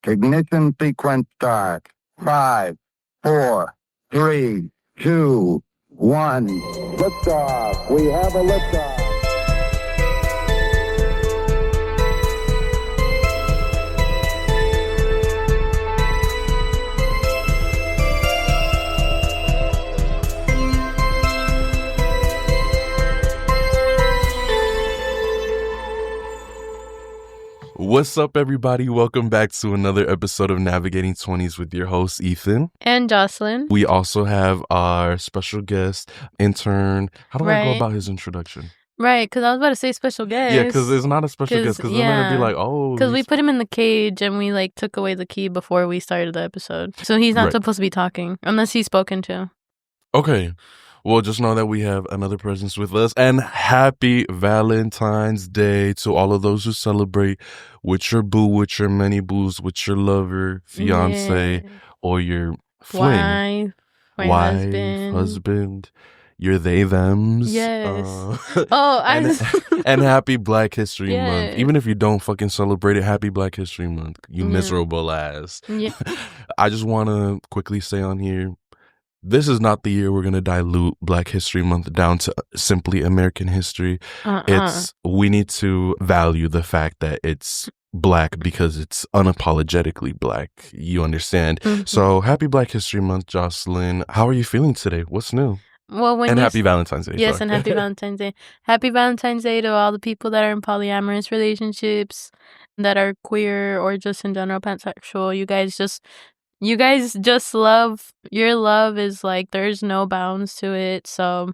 Ignition sequence start. 5, 4, 3, 2, 1. Liftoff. We have a liftoff. What's up, everybody? Welcome back to another episode of Navigating 20s with your host, Ethan. And Jocelyn. We also have our special guest, intern. How do I go about his introduction? Right, because I was about to say special guest. Yeah, because it's not a special guest, because then it'd be like, oh. Because we put him in the cage and we took away the key before we started the episode. So he's not supposed to be talking unless he's spoken to. Okay. Well, just know that we have another presence with us. And happy Valentine's Day to all of those who celebrate with your boo, with your many boos, with your lover, fiance, or your fling. Wife, husband, your they-thems. Yes. And happy Black History Month. Even if you don't fucking celebrate it, happy Black History Month. You miserable ass. Yeah. I just want to quickly say on here, this is not the year we're going to dilute Black History Month down to simply American history. We need to value the fact that it's Black because it's unapologetically Black. You understand? Mm-hmm. So happy Black History Month, Jocelyn. How are you feeling today? What's new? Well, happy Valentine's Day. Yes, and happy Valentine's Day. Happy Valentine's Day to all the people that are in polyamorous relationships, that are queer or just in general pansexual. You guys just love, your love is there's no bounds to it. So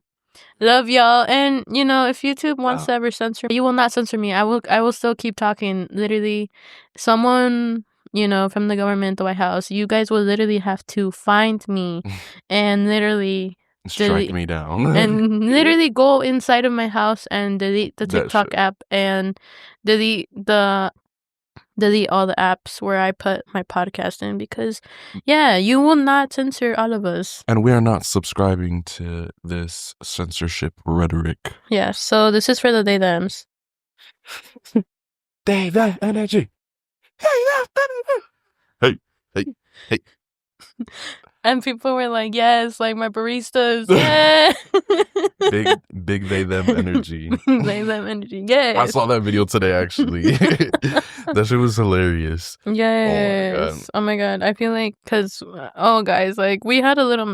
love y'all. And if YouTube wants to ever censor me, you will not censor me. I will still keep talking. Literally, someone, from the government, the White House, you guys will literally have to find me and literally strike me down and literally go inside of my house and delete the TikTok app and delete all the apps where I put my podcast in, because you will not censor all of us. And we are not subscribing to this censorship rhetoric. Yeah, so this is for the they-thems. They-them energy. Hey. And people were like, yes, like my baristas, yeah. Big they-them energy. They-them energy, yes. I saw that video today, actually. That shit was hilarious. Yes. Oh my God. I feel like, guys, we had a little,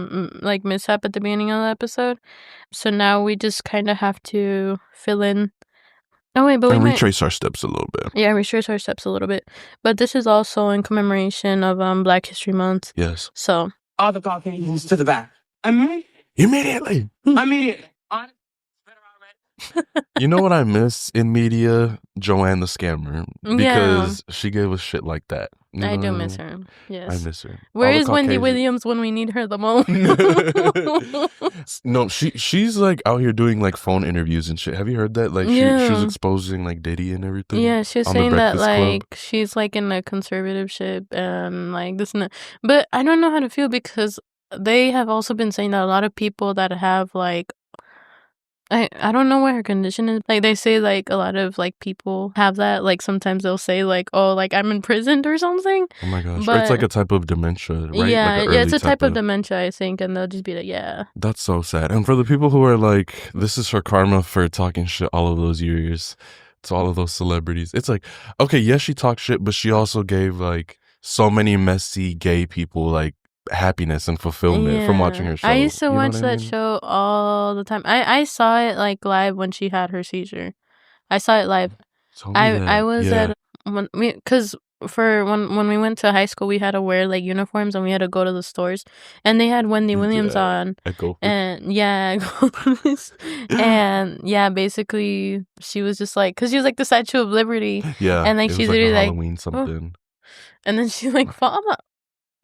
mishap at the beginning of the episode. So now we just kind of have to fill in. Oh, wait, but retrace our steps a little bit. Yeah, retrace our steps a little bit. But this is also in commemoration of Black History Month. Yes. So. All the Caucasians to the back. Immediately. You know what I miss in media? Joanne the Scammer. Because she gave us shit like that. I do miss her. Yes. I miss her. Where is Wendy Williams when we need her the most? No, she's out here doing phone interviews and shit. Have you heard that? She was exposing Diddy and everything. Yeah, she's saying that she's in a conservatorship and this and that. But I don't know how to feel, because they have also been saying that a lot of people that have I don't know what her condition is. They say a lot of people have that. Sometimes they'll say I'm imprisoned or something. Oh my gosh. But, it's a type of dementia, right? Yeah, it's a type of dementia, I think, and they'll just be yeah. That's so sad. And for the people who are this is her karma for talking shit all of those years to all of those celebrities. It's okay, yes, she talked shit, but she also gave so many messy gay people happiness and fulfillment from watching her show. I used to watch that show all the time. I saw it live when she had her seizure. I saw it live. I was at when we went to high school, we had to wear uniforms and we had to go to the stores, and they had Wendy Williams on. And and basically she was just because she was the Statue of Liberty. Yeah, and she's literally Halloween something. And then she fall.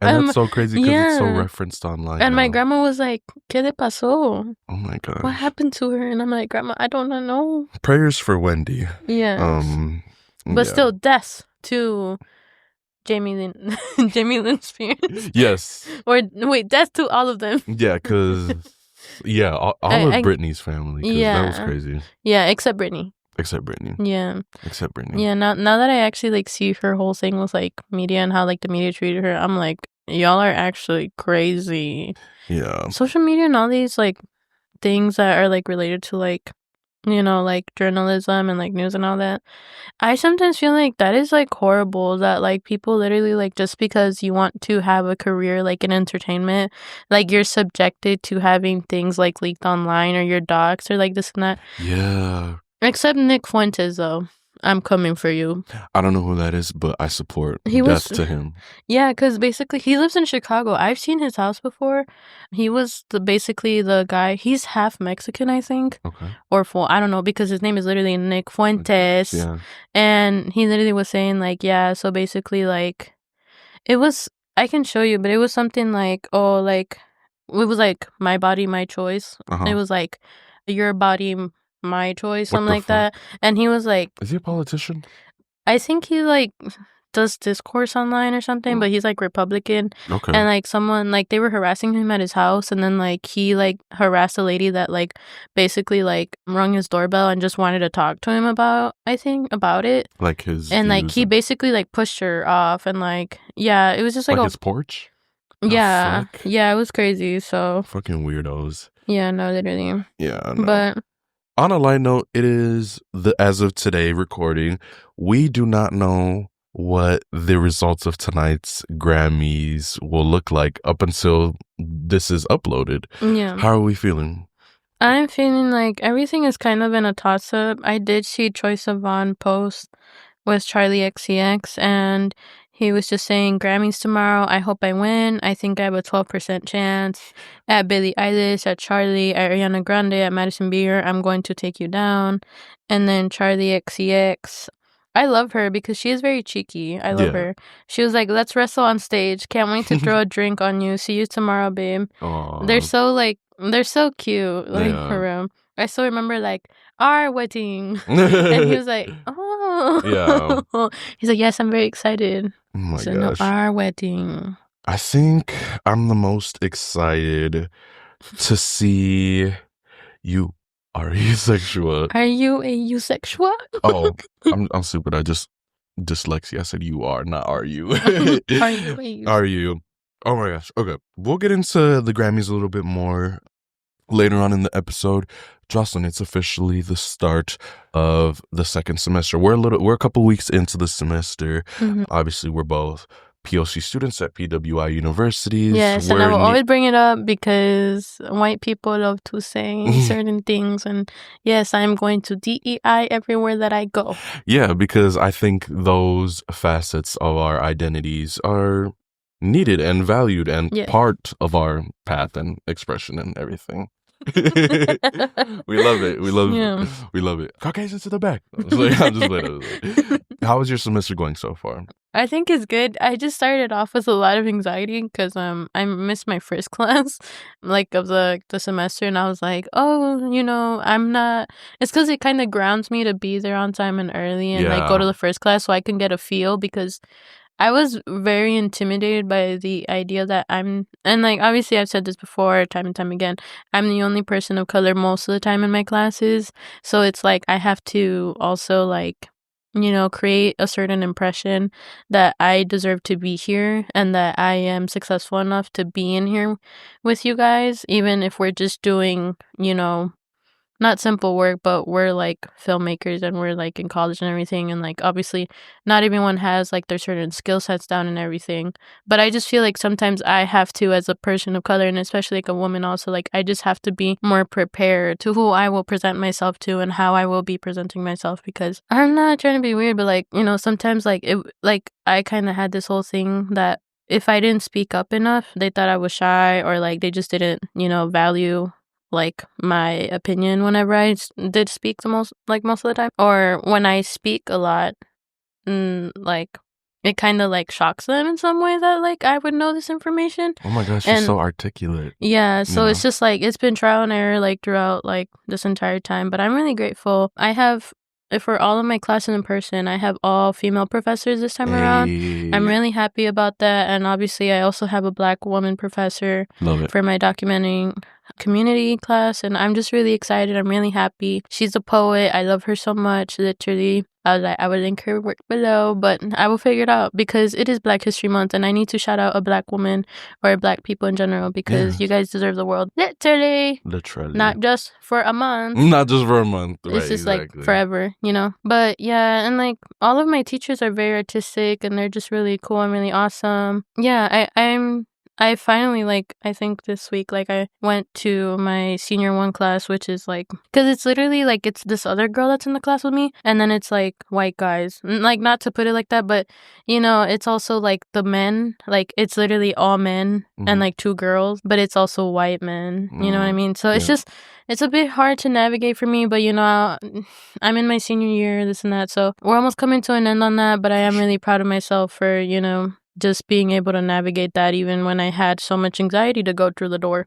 And that's so crazy because it's so referenced online. And my grandma was like, ¿Qué le pasó? Oh my gosh. What happened to her? And I'm like, Grandma, I don't know. Prayers for Wendy. Yeah. But still, death to Jamie Lynn Spears. Yes. Or, wait, death to all of them. Yeah, because, all of Britney's family. Yeah. That was crazy. Yeah, except Britney. Except Britney. Yeah. Except Britney. Yeah, now that I actually, like, see her whole thing with, like, media and how, like, the media treated her, I'm like, y'all are actually crazy. Yeah. Social media and all these, like, things that are, like, related to, like, you know, like, journalism and, like, news and all that. I sometimes feel like that is, like, horrible that, like, people literally, like, just because you want to have a career, like, in entertainment, like, you're subjected to having things, like, leaked online or your docs or, like, this and that. Yeah. Except Nick Fuentes, though. I'm coming for you. I don't know who that is, but I support death to him. Yeah, because basically he lives in Chicago. I've seen his house before. He was basically the guy. He's half Mexican, I think. Okay. Or full. I don't know, because his name is literally Nick Fuentes. Yeah. And he literally was saying, like, yeah, so basically, like, it was, I can show you, but it was something like, oh, like, it was like, my body, my choice. It was like, your body, my choice, something like that. And he was like, is he a politician? I think he, like, does discourse online or something, but he's, like, Republican. Okay. And, like, someone, like, they were harassing him at his house, and then, like, he, like, harassed a lady that, like, basically, like, rung his doorbell and just wanted to talk to him about it. Like his and, like, he basically, like, pushed her off, and, like, yeah, it was just, like his porch? Yeah. Yeah, it was crazy, so. Fucking weirdos. Yeah, no, literally. Yeah, I know. But on a light note, it is as of today recording, we do not know what the results of tonight's Grammys will look like up until this is uploaded. Yeah. How are we feeling? I'm feeling like everything is kind of in a toss-up. I did see Troye Sivan post with Charlie XCX, and he was just saying, Grammys tomorrow, I hope I win. I think I have a 12% chance. At Billie Eilish, at Charlie, at Ariana Grande, at Madison Beer, I'm going to take you down. And then Charlie XCX, I love her because she is very cheeky. I love her. She was like, let's wrestle on stage. Can't wait to throw a drink on you. See you tomorrow, babe. Aww. They're so cute. Like, for real. I still remember, like, our wedding. And he was like, oh. Yeah. He's like, yes, I'm very excited. Oh my so, gosh. No, our wedding. I think I'm the most excited to see you. Are you sexual? Are you a eusexual? Oh, I'm stupid. I just dyslexia. I said you are, not are you. Are you a Are you? Oh my gosh. Okay. We'll get into the Grammys a little bit more later on in the episode. Jocelyn, it's officially the start of the second semester. We're a couple weeks into the semester. Mm-hmm. Obviously, we're both POC students at PWI universities. Yes, and I will always bring it up because white people love to say certain things. And yes, I'm going to DEI everywhere that I go. Yeah, because I think those facets of our identities are needed and valued and part of our path and expression and everything. We love it. We love it. Caucasians to the back. I'm just like, how is your semester going so far? I think it's good. I just started off with a lot of anxiety because I missed my first class, like, of the semester, and I was like, oh, you know, I'm not. It's because it kind of grounds me to be there on time and early and like go to the first class so I can get a feel, because I was very intimidated by the idea that and like, obviously I've said this before time and time again, I'm the only person of color most of the time in my classes. So it's like I have to also, like, you know, create a certain impression that I deserve to be here and that I am successful enough to be in here with you guys, even if we're just doing, you know, not simple work, but we're like filmmakers and we're like in college and everything. And like, obviously not everyone has like their certain skill sets down and everything. But I just feel like sometimes I have to, as a person of color, and especially like a woman also, like I just have to be more prepared to who I will present myself to and how I will be presenting myself, because I'm not trying to be weird, but like, you know, sometimes like I kind of had this whole thing that if I didn't speak up enough, they thought I was shy, or like they just didn't, you know, value like my opinion whenever I did speak most of the time, or when I speak a lot, like it kind of like shocks them in some way that like I would know this information. Oh my gosh, you're so articulate. Yeah, so it's just like it's been trial and error like throughout like this entire time, but I'm really grateful. I have, for all of my classes in person, I have all female professors this time around. I'm really happy about that. And obviously I also have a Black woman professor for my documenting community class, and I'm just really excited. I'm really happy. She's a poet. I love her so much, literally. I would link her work below, but I will figure it out because it is Black History Month and I need to shout out a Black woman or Black people in general because you guys deserve the world. Literally. Not just for a month. Not just for a month. It's just like forever, you know? But yeah, and like all of my teachers are very artistic and they're just really cool and really awesome. Yeah, I finally, like, I think this week, like, I went to my senior 1 class, which is, like, because it's literally, like, it's this other girl that's in the class with me, and then it's, like, white guys. Like, not to put it like that, but, you know, it's also, like, the men, like, it's literally all men and, like, 2 girls, but it's also white men, you know what I mean? So it's just, it's a bit hard to navigate for me, but, you know, I'm in my senior year, this and that, so we're almost coming to an end on that, but I am really proud of myself for, you know, just being able to navigate that even when I had so much anxiety to go through the door.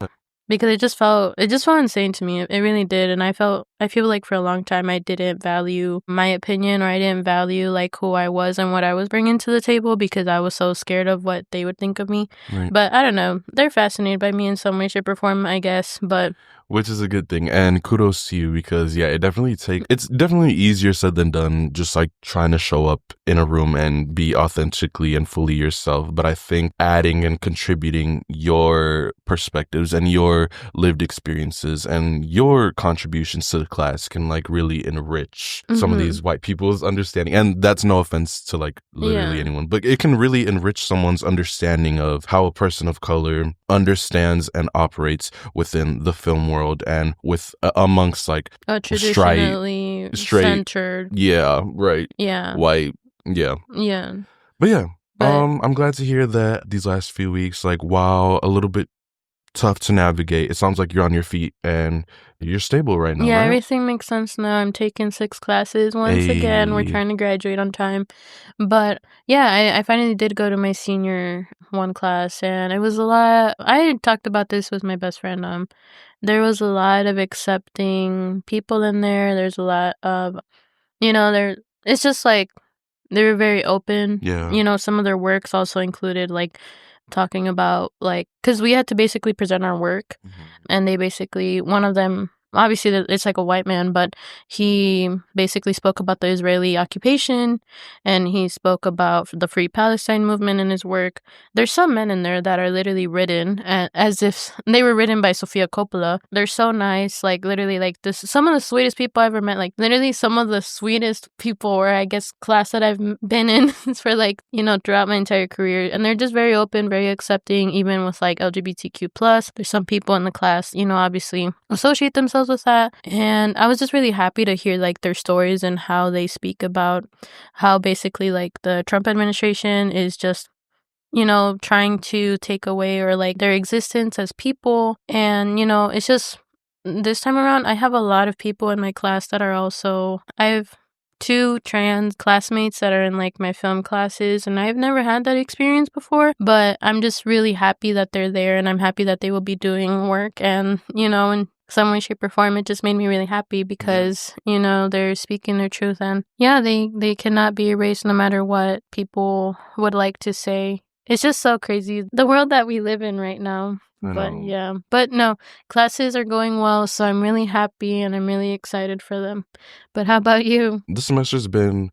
Because it just felt insane to me. It really did. And I feel like for a long time I didn't value my opinion or I didn't value like who I was and what I was bringing to the table because I was so scared of what they would think of me. Right. But I don't know. They're fascinated by me in some way, shape, or form, I guess. But which is a good thing. And kudos to you because, yeah, it's definitely easier said than done just like trying to show up in a room and be authentically and fully yourself. But I think adding and contributing your perspectives and your lived experiences and your contributions to the class can like really enrich some of these white people's understanding. And that's no offense to like literally anyone, but it can really enrich someone's understanding of how a person of color understands and operates within the film world and with amongst like a traditionally straight centered, white, but I'm glad to hear that these last few weeks, like, while a little bit tough to navigate, it sounds like you're on your feet and you're stable right now. Right? Everything makes sense now. I'm taking 6 classes once again. We're trying to graduate on time, but I finally did go to my senior 1 class, and it was a lot. I talked about this with my best friend. There was a lot of accepting people in there. There's a lot of, you know, it's just like they were very open. You know, some of their works also included like talking about like, because we had to basically present our work, and they basically, one of them, obviously it's like a white man, but he basically spoke about the Israeli occupation and he spoke about the Free Palestine movement in his work. There's some men in there that are literally written as if they were written by Sofia Coppola. They're so nice, like literally like this, some of the sweetest people I ever met, like literally some of the sweetest people, or I guess class that I've been in for like, you know, throughout my entire career. And they're just very open, very accepting, even with like LGBTQ+. There's some people in the class, you know, obviously associate themselves with that, and I was just really happy to hear like their stories and how they speak about how basically like the Trump administration is just, you know, trying to take away or like their existence as people. And you know, it's just this time around I have a lot of people in my class that are also, I have 2 trans classmates that are in like my film classes, and I've never had that experience before, but I'm just really happy that they're there, and I'm happy that they will be doing work, and you know, in some way, shape, or form, it just made me really happy because, you know, they're speaking their truth, and they cannot be erased no matter what people would like to say. It's just so crazy, the world that we live in right now. But no, classes are going well, so I'm really happy and I'm really excited for them. But how about you? The semester's been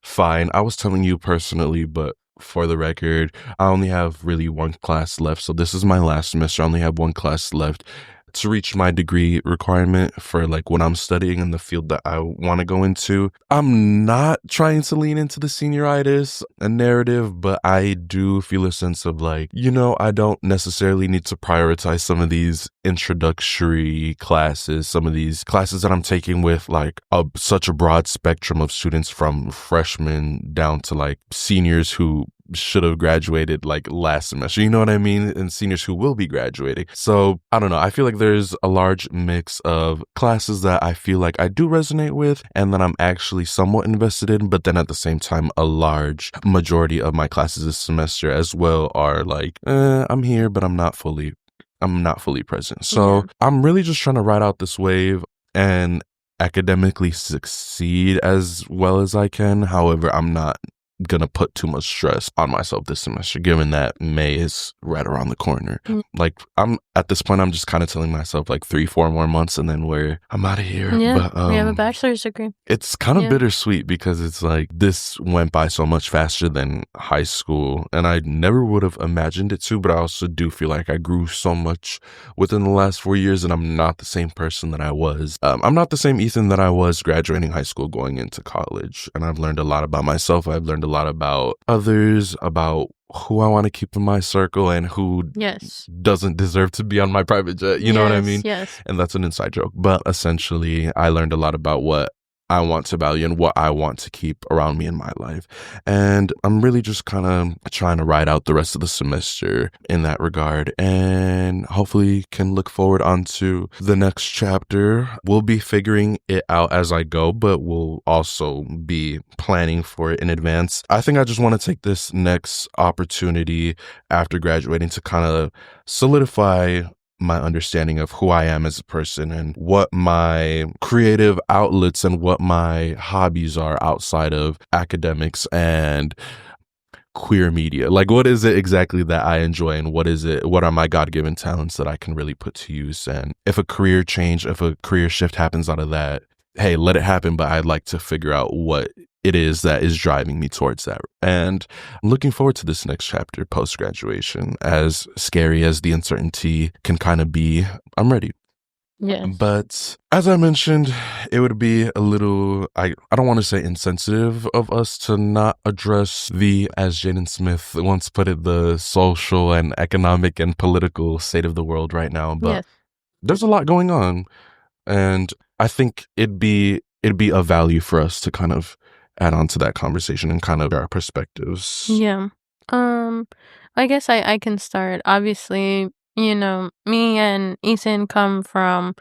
fine. I was telling you personally, but for the record, I only have really 1 class left. So this is my last semester. I only have 1 class left to reach my degree requirement for like what I'm studying in the field that I want to go into. I'm not trying to lean into the senioritis narrative, but I do feel a sense of like, you know, I don't necessarily need to prioritize some of these introductory classes, some of these classes that I'm taking with like such a broad spectrum of students from freshmen down to like seniors who should have graduated like last semester, you know what I mean? And seniors who will be graduating. So I don't know. I feel like there's a large mix of classes that I feel like I do resonate with and that I'm actually somewhat invested in, but then at the same time, a large majority of my classes this semester as well are like, I'm here, but I'm not fully present. So I'm really just trying to ride out this wave and academically succeed as well as I can. However, I'm not gonna put too much stress on myself this semester, given that May is right around the corner. Like, I'm at this point, I'm just kind of telling myself like 3-4 more months and then I'm out of here. Yeah, But we have a bachelor's degree. it's kind of bittersweet because it's like this went by so much faster than high school, and I never would have imagined it to, but I also do feel like I grew so much within the last 4 years, and I'm not the same person that I was. I'm not the same Ethan that I was graduating high school going into college, and I've learned a lot about myself. I've learned a lot about others, about who I want to keep in my circle and who doesn't deserve to be on my private jet. You know what I mean? Yes. And that's an inside joke. But essentially, I learned a lot about what I want to value and what I want to keep around me in my life. And I'm really just kind of trying to ride out the rest of the semester in that regard, and hopefully can look forward onto the next chapter. We'll be figuring it out as I go, but we'll also be planning for it in advance. I think I just want to take this next opportunity after graduating to kind of solidify my understanding of who I am as a person and what my creative outlets and what my hobbies are outside of academics and queer media. Like, what is it exactly that I enjoy, and what are my God-given talents that I can really put to use? And if a career shift happens out of that, hey, let it happen, but I'd like to figure out what it is that is driving me towards that. And I'm looking forward to this next chapter post-graduation. As scary as the uncertainty can kind of be, I'm ready. Yes. But as I mentioned, it would be a little, I don't want to say insensitive of us to not address as Jaden Smith once put it, the social and economic and political state of the world right now. But there's a lot going on. And I think it'd be of value for us to kind of add on to that conversation and kind of our perspectives. Yeah. I guess I can start. Obviously, me and Ethan come from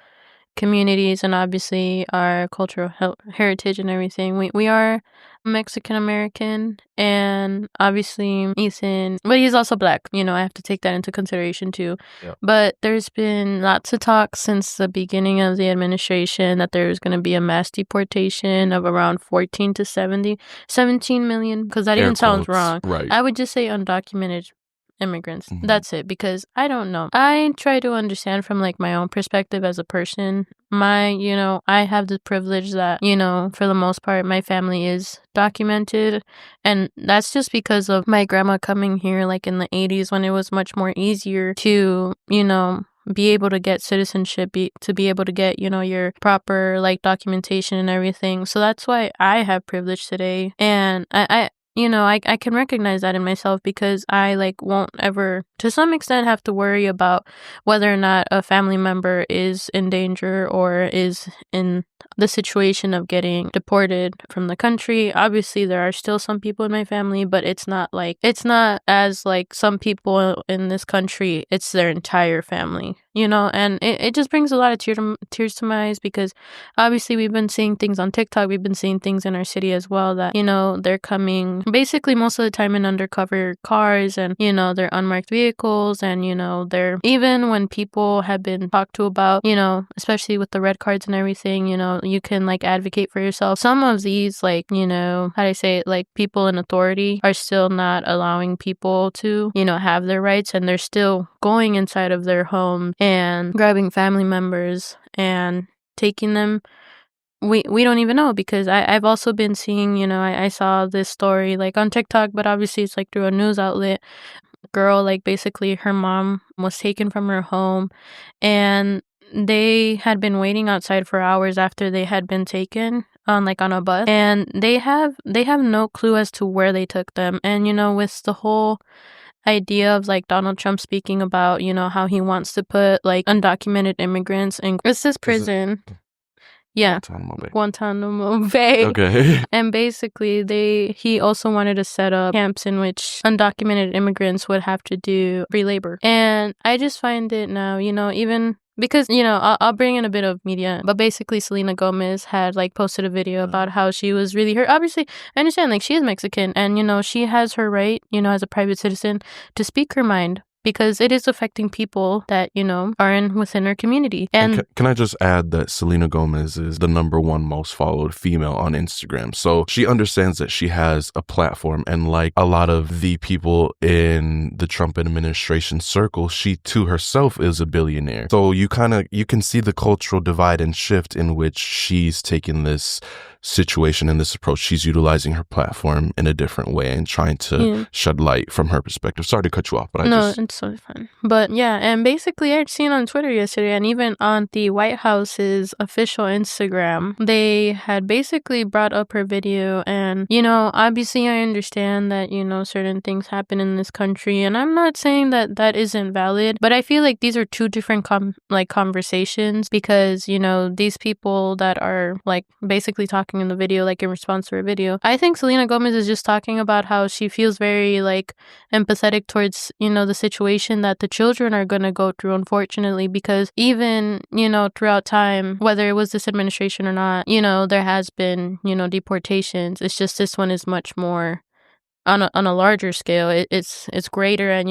communities, and obviously our cultural heritage and everything. We are Mexican American, and obviously Ethan, but he's also Black. I have to take that into consideration too. Yeah. But there's been lots of talk since the beginning of the administration that there's going to be a mass deportation of around 17 million, because that even sounds wrong. Right. I would just say undocumented immigrants. That's it, because I don't know. I try to understand from like my own perspective as a person. I have the privilege that, for the most part, my family is documented. And that's just because of my grandma coming here like in the 80s, when it was much more easier to, be able to get citizenship, to be able to get, your proper like documentation and everything. So that's why I have privilege today. And I can recognize that in myself, because I like won't ever, to some extent, have to worry about whether or not a family member is in danger or is in the situation of getting deported from the country. Obviously, there are still some people in my family, but it's not as like some people in this country, it's their entire family, and it just brings a lot of tears to my eyes, because obviously we've been seeing things on TikTok, we've been seeing things in our city as well that, they're coming basically most of the time in undercover cars, and, they're unmarked vehicles, and, they're, even when people have been talked to about, especially with the red cards and everything, you can like advocate for yourself. Some of these, like, how do I say it, like people in authority are still not allowing people to, have their rights, and they're still going inside of their home and grabbing family members and taking them. We don't even know, because I've also been seeing, I saw this story like on TikTok, but obviously it's like through a news outlet. Girl, like basically her mom was taken from her home, and they had been waiting outside for hours after they had been taken on a bus, and they have no clue as to where they took them. And with the whole idea of like Donald Trump speaking about how he wants to put like undocumented immigrants in this prison. Yeah, Guantanamo Bay. Okay. And basically, he also wanted to set up camps in which undocumented immigrants would have to do free labor. And I just find it now, even because, I'll bring in a bit of media, but basically Selena Gomez had like posted a video about how she was really hurt. Obviously, I understand, like, she is Mexican, and, she has her right, as a private citizen to speak her mind. because it is affecting people that, are within our community. And can I just add that Selena Gomez is the #1 most followed female on Instagram. So she understands that she has a platform, and like a lot of the people in the Trump administration circle, she too herself is a billionaire. So you can see the cultural divide and shift in which she's taken this situation and this approach. She's utilizing her platform in a different way and trying to shed light from her perspective. Sorry to cut you off, but it's totally fine. But yeah, and basically I'd seen on Twitter yesterday, and even on the White House's official Instagram, they had basically brought up her video. And obviously I understand that certain things happen in this country, and I'm not saying that that isn't valid, but I feel like these are two different conversations, because these people that are like basically talking in the video, like in response to her video, I think Selena Gomez is just talking about how she feels very like empathetic towards the situation that the children are going to go through, unfortunately, because even throughout time, whether it was this administration or not, there has been deportations. It's just this one is much more on a larger scale. It's greater, and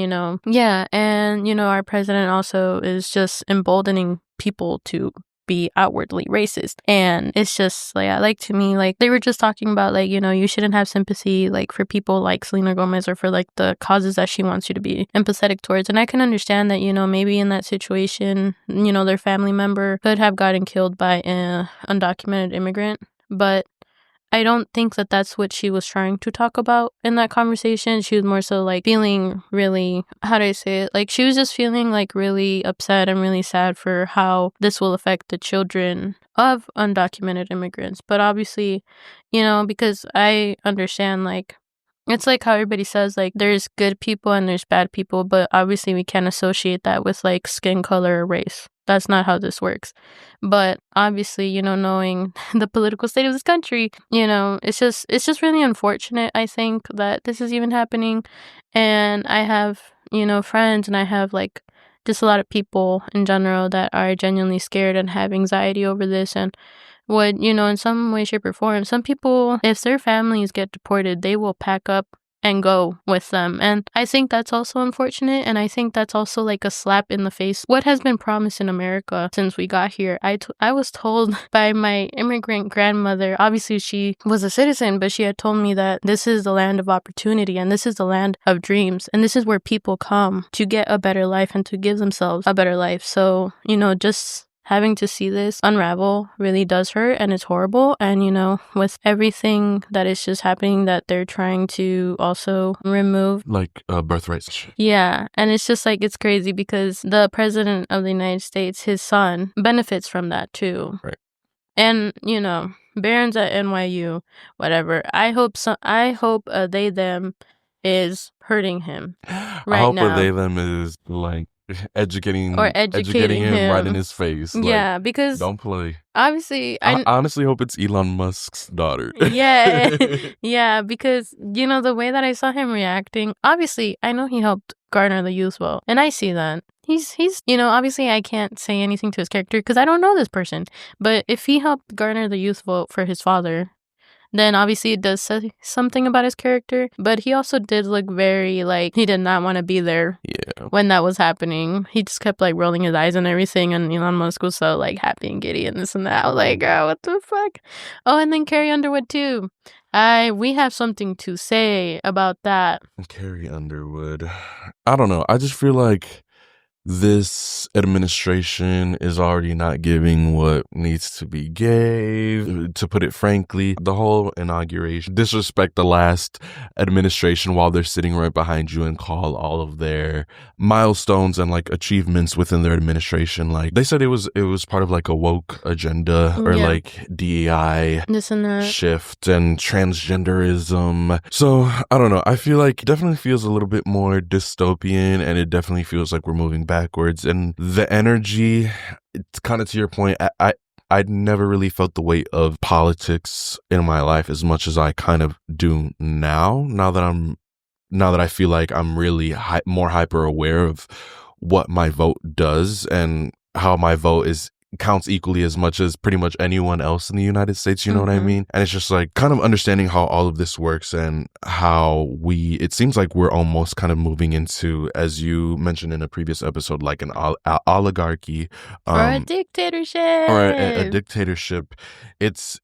and our president also is just emboldening people to be outwardly racist. And it's just like, to me, like, they were just talking about like, you shouldn't have sympathy like for people like Selena Gomez, or for like the causes that she wants you to be empathetic towards. And I can understand that maybe in that situation their family member could have gotten killed by an undocumented immigrant, but I don't think that that's what she was trying to talk about in that conversation. She was more so like feeling really, how do I say it? Like, she was just feeling like really upset and really sad for how this will affect the children of undocumented immigrants. But obviously, because I understand, like, it's like how everybody says, like, there's good people and there's bad people, but obviously we can't associate that with like skin color or race. That's not how this works. But obviously, knowing the political state of this country, it's just really unfortunate, I think, that this is even happening. And I have, friends, and I have like just a lot of people in general that are genuinely scared and have anxiety over this, and would, in some way, shape, or form. Some people, if their families get deported, they will pack up and go with them. And I think that's also unfortunate, and I think that's also like a slap in the face what has been promised in America since we got here. I was told by my immigrant grandmother, obviously she was a citizen, but she had told me that this is the land of opportunity, and this is the land of dreams, and this is where people come to get a better life and to give themselves a better life. So just having to see this unravel really does hurt, and it's horrible. And, with everything that is just happening that they're trying to also remove, like birthrights. Yeah. And it's just like, it's crazy because the president of the United States, his son, benefits from that too. Right. And, Barron's at NYU, whatever. I hope they, them is hurting him right now. I hope a they, them is like educating him right in his face. Yeah, like, because don't play. Obviously, I honestly hope it's Elon Musk's daughter. Yeah, yeah, because the way that I saw him reacting, obviously, I know he helped garner the youth vote, and I see that. He's obviously I can't say anything to his character because I don't know this person, but if he helped garner the youth vote for his father, then obviously it does say something about his character. But he also did look very like he did not want to be there when that was happening. He just kept like rolling his eyes and everything, and Elon Musk was so like happy and giddy and this and that. I was like, girl, what the fuck? Oh, and then Carrie Underwood too. We have something to say about that. Carrie Underwood. I don't know. I just feel like this administration is already not giving what needs to be gave. To put it frankly, the whole inauguration, disrespect the last administration while they're sitting right behind you and call all of their milestones and like achievements within their administration. Like they said it was part of like a woke agenda or like DEI this and that shift and transgenderism. So I don't know. I feel like it definitely feels a little bit more dystopian, and it definitely feels like we're moving backwards. And the energy, it's kind of to your point, I'd never really felt the weight of politics in my life as much as I kind of do now that I feel like I'm really more hyper aware of what my vote does and how my vote is counts equally as much as pretty much anyone else in the United States, you know what I mean? And it's just like kind of understanding how all of this works and how it seems like we're almost kind of moving into, as you mentioned in a previous episode, like an oligarchy. Or a dictatorship. Or a dictatorship. It's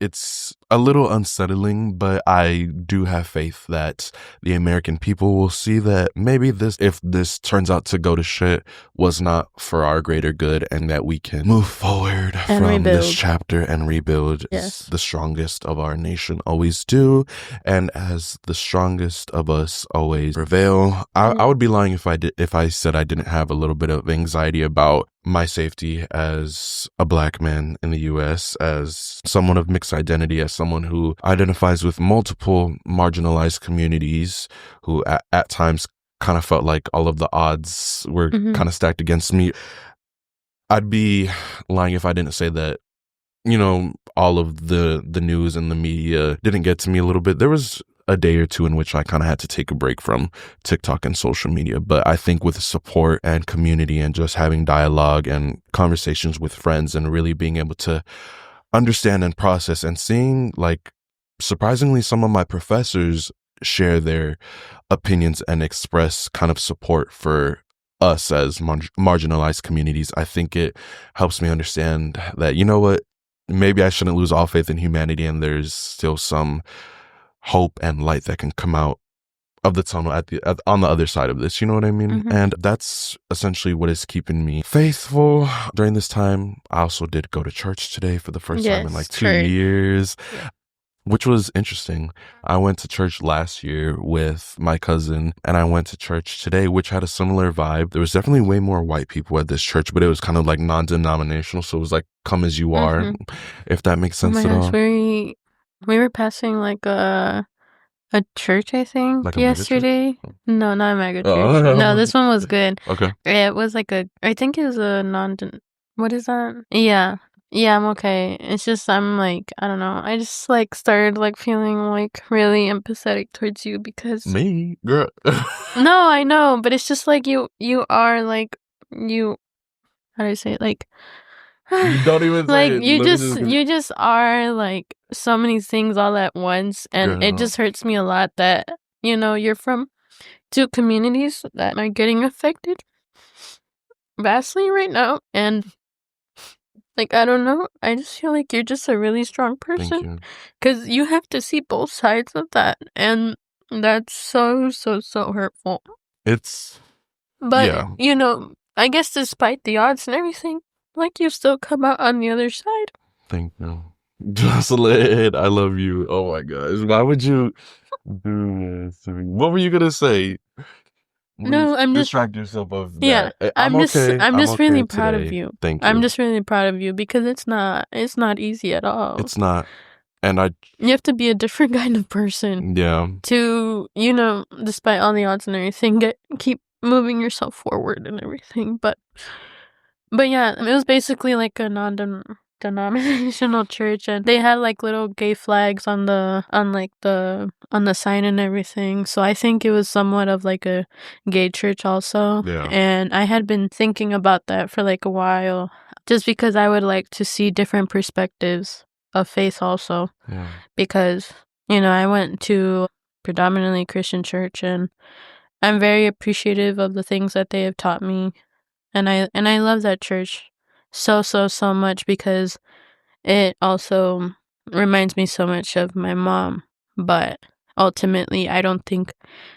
a little unsettling, but I do have faith that the American people will see that maybe if this turns out to go to shit, was not for our greater good, and that we can move forward and from rebuild. This chapter and rebuild. Yes. The strongest of our nation always do, and as the strongest of us always prevail. I would be lying if I said I didn't have a little bit of anxiety about my safety as a Black man in the U.S., as someone of mixed identity, as someone who identifies with multiple marginalized communities, who at times kind of felt like all of the odds were kind of stacked against me. I'd be lying if I didn't say that, you know, all of the news and the media didn't get to me a little bit. There was a day or two in which I kind of had to take a break from TikTok and social media. But I think with support and community and just having dialogue and conversations with friends and really being able to understand and process and seeing, like, surprisingly, some of my professors share their opinions and express kind of support for us as marginalized communities, I think it helps me understand that, you know what, maybe I shouldn't lose all faith in humanity, and there's still some hope and light that can come out of the tunnel on the other side of this, you know what I mean? And that's essentially what is keeping me faithful during this time. I also did go to church today for the first time in like 2 years. Which was interesting. I went to church last year with my cousin, and I went to church today, which had a similar vibe. There was definitely way more white people at this church, but it was kind of like non-denominational, so it was like come as you are, if that makes sense at all. We were passing like a church, I think, yesterday. No, not a mega church. No, this one was good. Okay. It was like I think it was a what is that? Yeah, I'm okay. It's just, I'm like, I don't know. I just like started like feeling like really empathetic towards you because me, girl. No, I know, but it's just like you are like how do I say it? Like you don't even like say it. you just are like so many things all at once, and it just hurts me a lot that, you know, you're from two communities that are getting affected vastly right now, and like, I don't know. I just feel like you're just a really strong person. Because you have to see both sides of that. And that's so hurtful. But, you know, I guess despite the odds and everything, like, you still come out on the other side. Thank you. Jocelyn, I love you. Oh my gosh. Why would you do this to me? What were you going to say? No, I'm just distract yourself of that. Yeah, I'm just really proud of you. Thank you. I'm just really proud of you because it's not easy at all. It's not, and you have to be a different kind of person. Yeah. To, you know, despite all the odds and everything, keep moving yourself forward and everything. But yeah, it was basically like a non-denominational church, and they had like little gay flags on the sign and everything. So I think it was somewhat of like a gay church also. Yeah. And I had been thinking about that for like a while, just because I would like to see different perspectives of faith also. Yeah. Because, you know, I went to predominantly Christian church, and I'm very appreciative of the things that they have taught me. And I love that church so much because it also reminds me so much of my mom. But ultimately, I don't think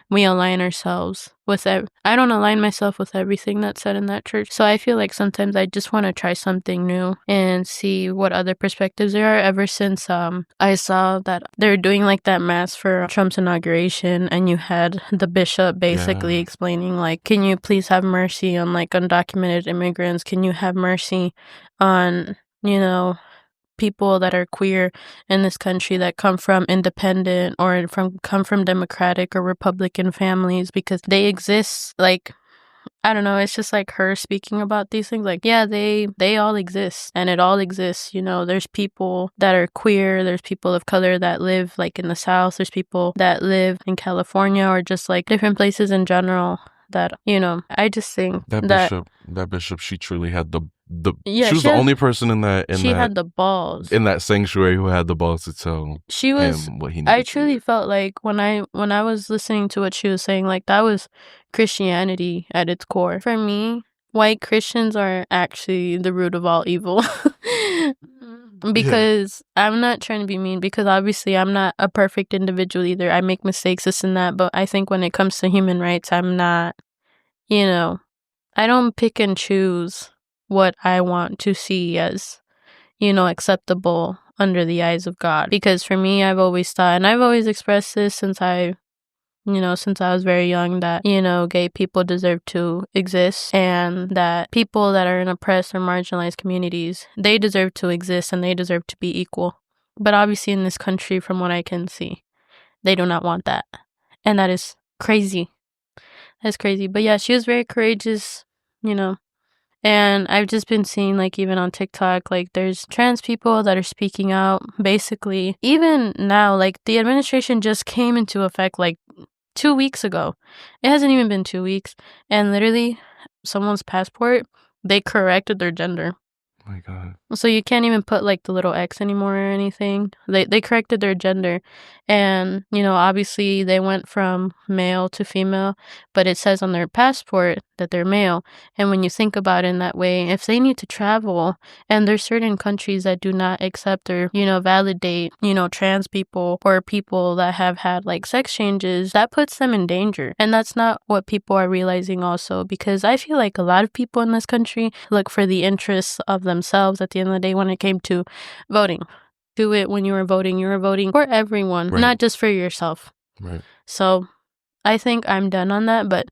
we align ourselves with I don't align myself with everything that's said in that church. So I feel like sometimes I just want to try something new and see what other perspectives there are. Ever since I saw that they were doing like that mass for Trump's inauguration, and you had the bishop basically explaining like, can you please have mercy on like undocumented immigrants? Can you have mercy on, you know, people that are queer in this country that come from independent or come from Democratic or Republican families, because they exist. Like, I don't know, it's just like her speaking about these things, like, yeah, they all exist, and it all exists. You know, there's people that are queer, there's people of color that live like in the South, there's people that live in California or just like different places in general that, I just think that bishop, she truly had the yeah, she was the only person in that had the balls in that sanctuary who had the balls to tell him what he needed. I truly felt like when I was listening to what she was saying, like that was Christianity at its core. For me, white Christians are actually the root of all evil. Because I'm not trying to be mean, because obviously I'm not a perfect individual either. I make mistakes, this and that, but I think when it comes to human rights, I'm not, I don't pick and choose what I want to see as, acceptable under the eyes of God. Because for me, I've always thought, and I've always expressed this since I was very young, that, gay people deserve to exist, and that people that are in oppressed or marginalized communities, they deserve to exist and they deserve to be equal. But obviously in this country, from what I can see, they do not want that. And that is crazy. That's crazy. But yeah, she was very courageous, And I've just been seeing, like, even on TikTok, like, there's trans people that are speaking out, basically. Even now, like, the administration just came into effect, like, 2 weeks ago. It hasn't even been 2 weeks. And literally, someone's passport, they corrected their gender. Oh my God. So you can't even put, like, the little X anymore or anything. They corrected their gender. And, obviously they went from male to female, but it says on their passport that they're male. And when you think about it in that way, if they need to travel, and there's certain countries that do not accept or, validate, trans people or people that have had, like, sex changes, that puts them in danger. And that's not what people are realizing also, because I feel like a lot of people in this country look for the interests of themselves at the end of the day when it came to voting. Do it when you were voting for everyone, right, not just for yourself. Right. So I think I'm done on that. But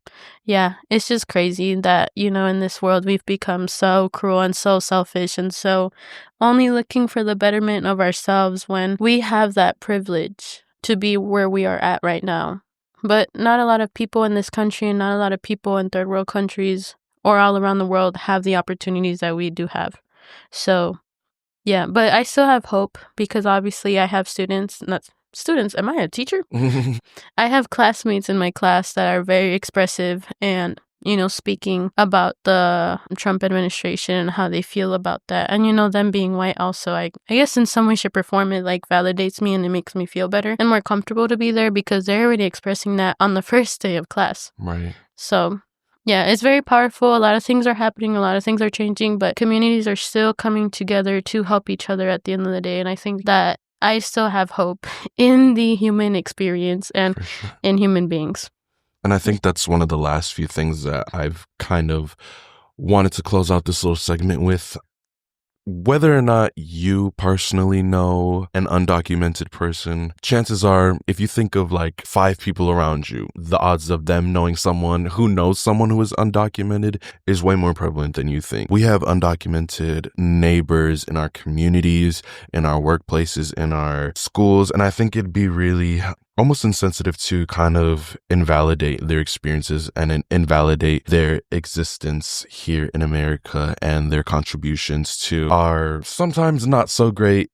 yeah, it's just crazy that, in this world we've become so cruel and so selfish and so only looking for the betterment of ourselves when we have that privilege to be where we are at right now. But not a lot of people in this country and not a lot of people in third world countries or all around the world have the opportunities that we do have. So yeah, but I still have hope, because obviously I have students, am I a teacher? I have classmates in my class that are very expressive and, speaking about the Trump administration and how they feel about that. And, them being white also, I guess in some way, shape, or form, it, like, validates me and it makes me feel better and more comfortable to be there, because they're already expressing that on the first day of class. Right. So yeah, it's very powerful. A lot of things are happening. A lot of things are changing, but communities are still coming together to help each other at the end of the day. And I think that I still have hope in the human experience and in human beings. And I think that's one of the last few things that I've kind of wanted to close out this little segment with. Whether or not you personally know an undocumented person, chances are, if you think of like 5 people around you, the odds of them knowing someone who knows someone who is undocumented is way more prevalent than you think. We have undocumented neighbors in our communities, in our workplaces, in our schools, and I think it'd be really almost insensitive to kind of invalidate their experiences and invalidate their existence here in America and their contributions to our sometimes not so great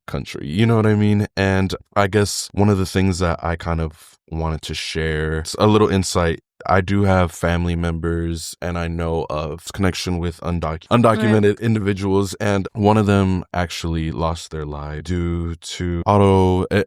country. You know what I mean? And I guess one of the things that I kind of wanted to share, a little insight. I do have family members and I know of connection with undocumented individuals, and one of them actually lost their life due to a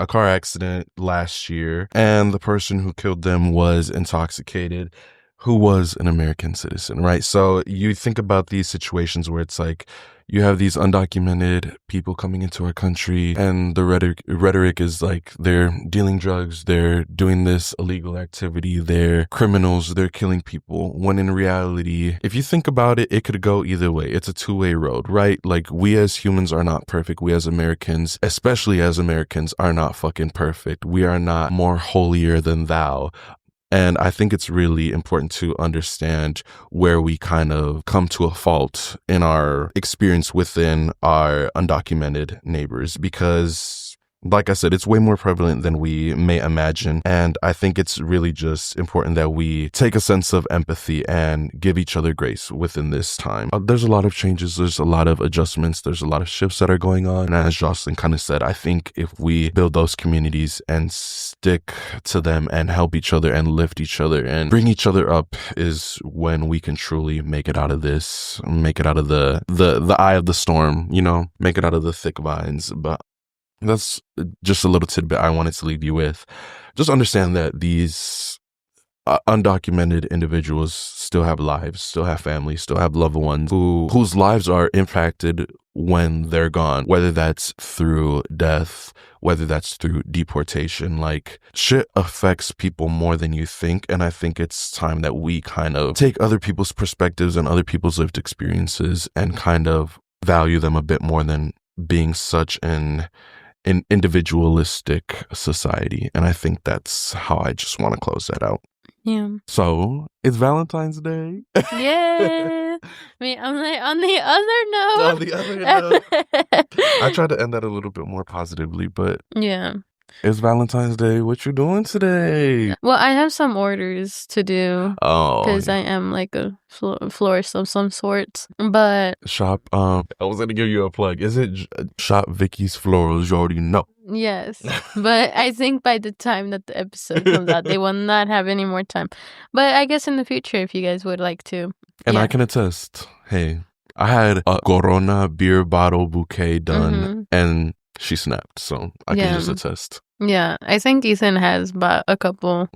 car accident last year, and the person who killed them was intoxicated, who was an American citizen, right? So you think about these situations where it's like you have these undocumented people coming into our country, and the rhetoric is like they're dealing drugs, they're doing this illegal activity, they're criminals, they're killing people. When in reality, if you think about it, it could go either way. It's a two-way road, right? Like, we as humans are not perfect. We as Americans, especially as Americans, are not fucking perfect. We are not more holier than thou. And I think it's really important to understand where we kind of come to a fault in our experience within our undocumented neighbors, because like I said, it's way more prevalent than we may imagine. And I think it's really just important that we take a sense of empathy and give each other grace within this time. There's a lot of changes. There's a lot of adjustments. There's a lot of shifts that are going on. And as Jocelyn kind of said, I think if we build those communities and stick to them and help each other and lift each other and bring each other up is when we can truly make it out of this, make it out of the eye of the storm, you know, make it out of the thick vines. But that's just a little tidbit I wanted to leave you with. Just understand that these undocumented individuals still have lives, still have families, still have loved ones whose lives are impacted when they're gone, whether that's through death, whether that's through deportation. Like, shit affects people more than you think. And I think it's time that we kind of take other people's perspectives and other people's lived experiences and kind of value them a bit more than being such an individualistic society. And I think that's how I just want to close that out. Yeah. So it's Valentine's Day. Yeah. I'm like, on the other note. On the other note. I tried to end that a little bit more positively, but yeah. It's Valentine's Day. What you doing today? Well, I have some orders to do. Oh. Because I am like a florist of some sorts. But Shop, I was going to give you a plug. Is it Shop Vicky's Florals? You already know. Yes. But I think by the time that the episode comes out, they will not have any more time. But I guess in the future, if you guys would like to. And I can attest. Hey, I had a Corona beer bottle bouquet done and she snapped, so I can just attest. Yeah, I think Ethan has bought a couple,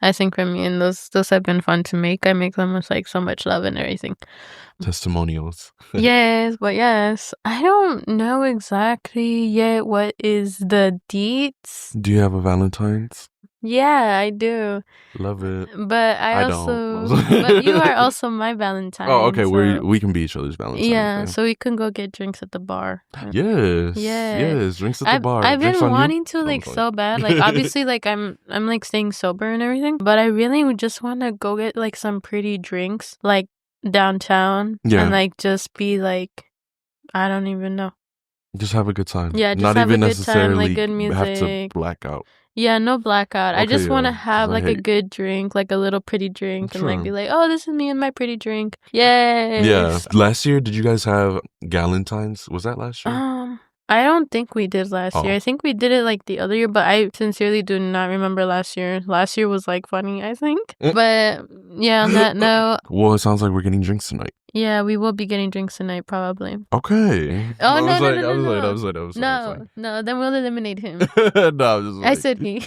I think, from me, and those have been fun to make. I make them with, like, so much love and everything. Testimonials. Yes, but yes. I don't know exactly yet what is the deets. Do you have a Valentine's? Yeah, I do. Love it. But I also... but you are also my Valentine. Oh, okay. So. We can be each other's Valentine. Yeah, so we can go get drinks at the bar. Yes, drinks at the bar. I've drinks been wanting to, like, so bad. Like, obviously, like, I'm like, staying sober and everything. But I really just want to go get, like, some pretty drinks, like, downtown. Yeah. And, like, just be, like, I don't even know. Just have a good time. Yeah, just not have even a good necessarily time, like, good music. Have to black out. Yeah, no blackout. Okay, I just want to have, like, a hate... good drink, like a little pretty drink, and, like, be like, oh, this is me and my pretty drink. Yay! Yeah. Last year, did you guys have Galentine's? Was that last year? I don't think we did last year. I think we did it, like, the other year, but I sincerely do not remember last year. Last year was, like, funny, I think. But, yeah, on that note... Well, it sounds like we're getting drinks tonight. Yeah, we will be getting drinks tonight, probably. Okay. Oh, no. No, then we'll eliminate him. No, I'm just I said he.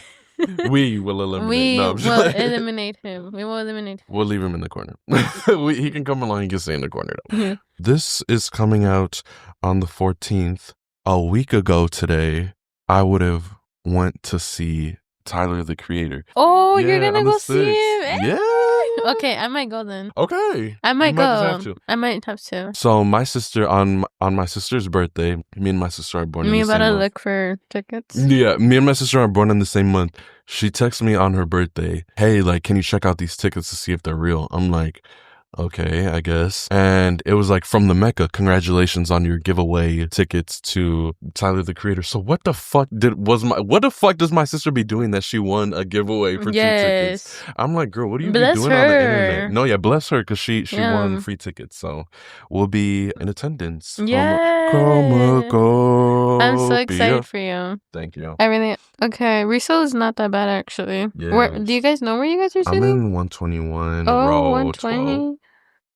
We will eliminate. We will eliminate him. We will eliminate him. We'll leave him in the corner. He can come along. He can stay in the corner, though. This is coming out on the 14th. A week ago today, I would have went to see Tyler, the Creator. Oh, you're gonna go see him? Yeah. Okay, I might go then. Okay. I might go. I might have to. So my sister, on my sister's birthday, me and my sister are born in the same month. Me about to look for tickets? Yeah, me and my sister are born in the same month. She texts me on her birthday, hey, like, can you check out these tickets to see if they're real? I'm like... okay, I guess. And it was like, from the Mecca, congratulations on your giveaway tickets to Tyler, the Creator. So what the fuck does my sister be doing that she won a giveaway for 2 tickets? I'm like, girl, what are you doing on the internet? No, yeah, bless her, because she won free tickets. So we'll be in attendance. Yeah. I'm so excited for you. Thank you. Okay, resale is not that bad, actually. Yes. Do you guys know where you guys are sitting? I'm in 121. Oh, 120.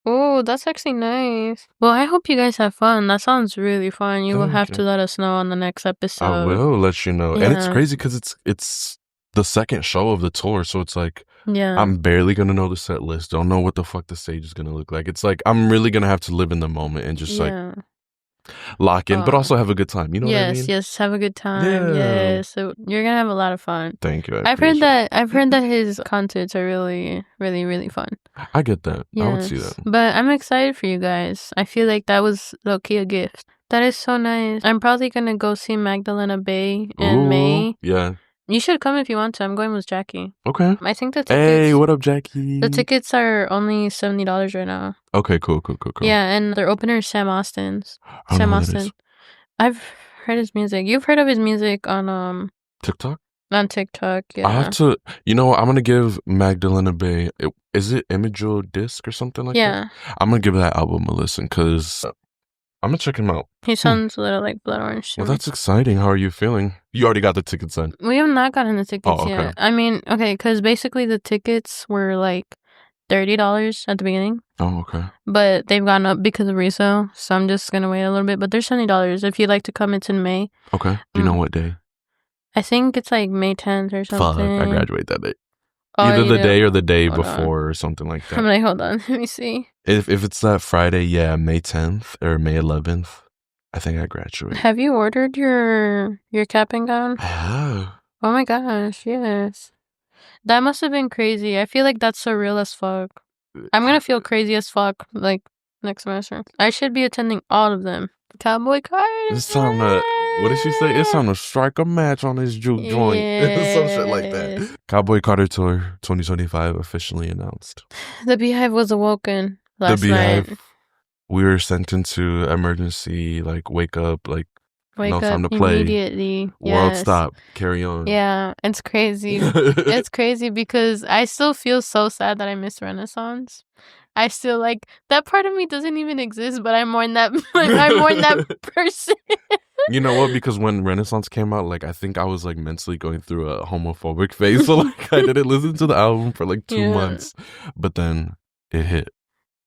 Oh, that's actually nice. Well, I hope you guys have fun. That sounds really fun. You will have to let us know on the next episode. I will let you know. Yeah. And it's crazy because it's the second show of the tour. So it's like, I'm barely going to know the set list. Don't know what the fuck the stage is going to look like. It's like, I'm really going to have to live in the moment and just like lock in, but also have a good time. You know what I mean? Yes, have a good time. Yeah. Yes, so you're gonna have a lot of fun. Thank you. I've heard that his concerts are really, really, really fun. I get that. Yes. I would see that. But I'm excited for you guys. I feel like that was low-key a gift. That is so nice. I'm probably gonna go see Magdalena Bay in May. Yeah. You should come if you want to. I'm going with Jackie. Okay. I think the tickets... Hey, what up, Jackie? The tickets are only $70 right now. Okay, cool. Yeah, and their opener is Sam Austin's. Sam Austin. I've heard his music. You've heard of his music on TikTok? On TikTok, yeah. I have to, you know what, I'm going to give Magdalena Bay, is it Imago Disc or something like that? Yeah. I'm going to give that album a listen because I'm going to check him out. He sounds a little like Blood Orange to Well, me. that's exciting. How are you feeling? You already got the tickets then? We have not gotten the tickets Oh, okay. yet. I mean, okay, because basically the tickets were like $30 at the beginning. Oh, okay. But they've gone up because of resale, so I'm just going to wait a little bit. But they're $70. If you'd like to come, it's in May. Okay. Do you know what day? I think it's like May 10th or something. Fuck, I graduate that day. Oh, Either the do? day or the day Hold before on. or something like that. I'm like, hold on, let me see. If it's that Friday, yeah, May 10th or May 11th, I think I graduate. Have you ordered your cap and gown? I have. Oh my gosh, yes. That must have been crazy. I feel like that's surreal as fuck. I'm gonna feel crazy as fuck like next semester. I should be attending all of them. Cowboy cards. It's time to, what did she say? It's time to strike a match on this juke joint. Some shit like that. Cowboy Carter Tour 2025 officially announced. The Beehive was awoken last night. We were sent into emergency, like, wake up, like, Wake no up time to play. Immediately. World Yes. stop. Carry on. Yeah, it's crazy. It's crazy because I still feel so sad that I missed Renaissance. I still like that part of me doesn't even exist, but I mourn that. I mourn that person. You know what? Because when Renaissance came out, like, I think I was like mentally going through a homophobic phase, so like I didn't listen to the album for like 2 months, but then it hit.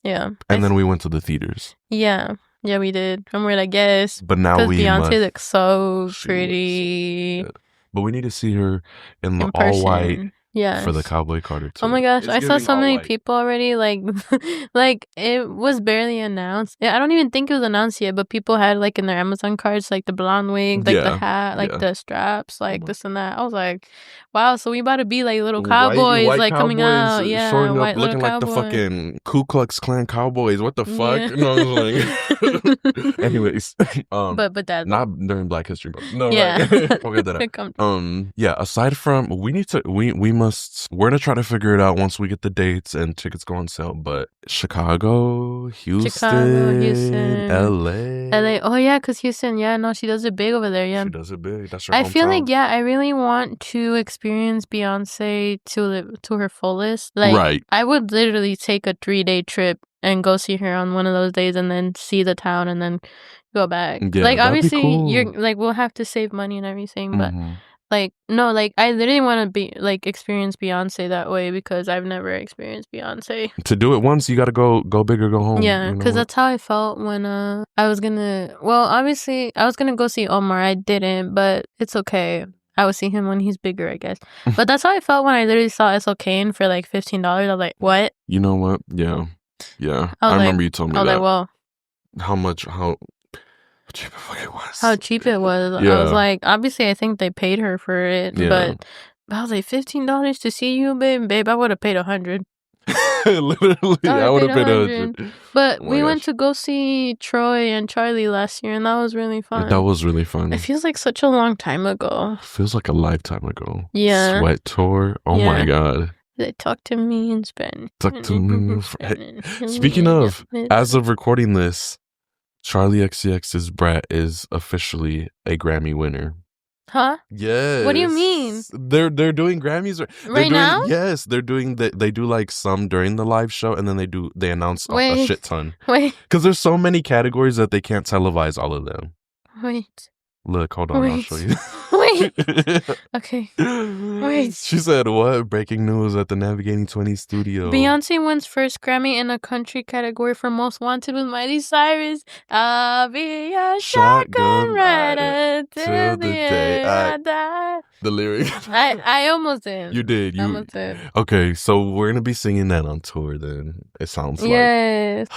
Yeah, and then we went to the theaters. Yeah, we did. And we're like, yes, but now we Beyonce looks so pretty. But we need to see her in the all white. Yes. For the Cowboy Carter tour. Oh my gosh, I saw so many people already. Like, like it was barely announced. I don't even think it was announced yet, but people had like in their Amazon cards, like the blonde wig, like the hat, like the straps, like this and that. I was like, wow, so we about to be like little cowboys, white like coming out, showing white up looking like the fucking Ku Klux Klan cowboys. What the fuck? Yeah. No, like, anyways, but that not during Black History Month. No, yeah, like, forget that. Yeah. Aside from, we're gonna try to figure it out once we get the dates and tickets go on sale. But Chicago, Houston, LA. Oh yeah, because Houston. Yeah, no, she does it big over there. Yeah, she does it big. That's her I hometown. feel like I really want to experience Beyonce to her fullest. Like, right. I would literally take a 3-day trip and go see her on one of those days, and then see the town, and then go back. Yeah, like, obviously, cool. you're like, we'll have to save money and everything, but. Like, no, like, I literally want to be, like, experience Beyonce that way because I've never experienced Beyonce. To do it once, you got to go big or go home. Yeah, because that's how I felt when I was gonna, well, obviously, I was gonna go see Omar. I didn't, but it's okay. I will see him when he's bigger, I guess. But that's how I felt when I literally saw S.L. Kane for, like, $15. I was like, what? You know what? Yeah. I remember you told me that. I was like, well. How cheap it was. How cheap it was. Yeah. I was like, obviously, I think they paid her for it, but I was like, $15 to see you, babe. I would have paid $100. Literally, I would have paid $100. But we went to go see Troy and Charlie last year, and that was really fun. That was really fun. It feels like such a long time ago. Feels like a lifetime ago. Yeah. Sweat tour. Oh my god. They talk to me in Spanish. Talk to me in Spanish. Speaking of, as of recording this, Charlie XCX's Brat is officially a Grammy winner. Huh? Yes. What do you mean? They're doing Grammys right now? Yes, they're doing they do like some during the live show, and then they announce a shit ton. Wait. Because there's so many categories that they can't televise all of them. Wait. Look, hold on, I'll show you. Wait. Okay. Wait. She said, what? Breaking news at the Navigating 20 studio. Beyonce wins first Grammy in a country category for Most Wanted with Miley Cyrus. I'll be a shotgun rider till the day I die. The lyric. I almost did. You did. You almost did. Okay, so we're going to be singing that on tour then, it sounds like. Yes.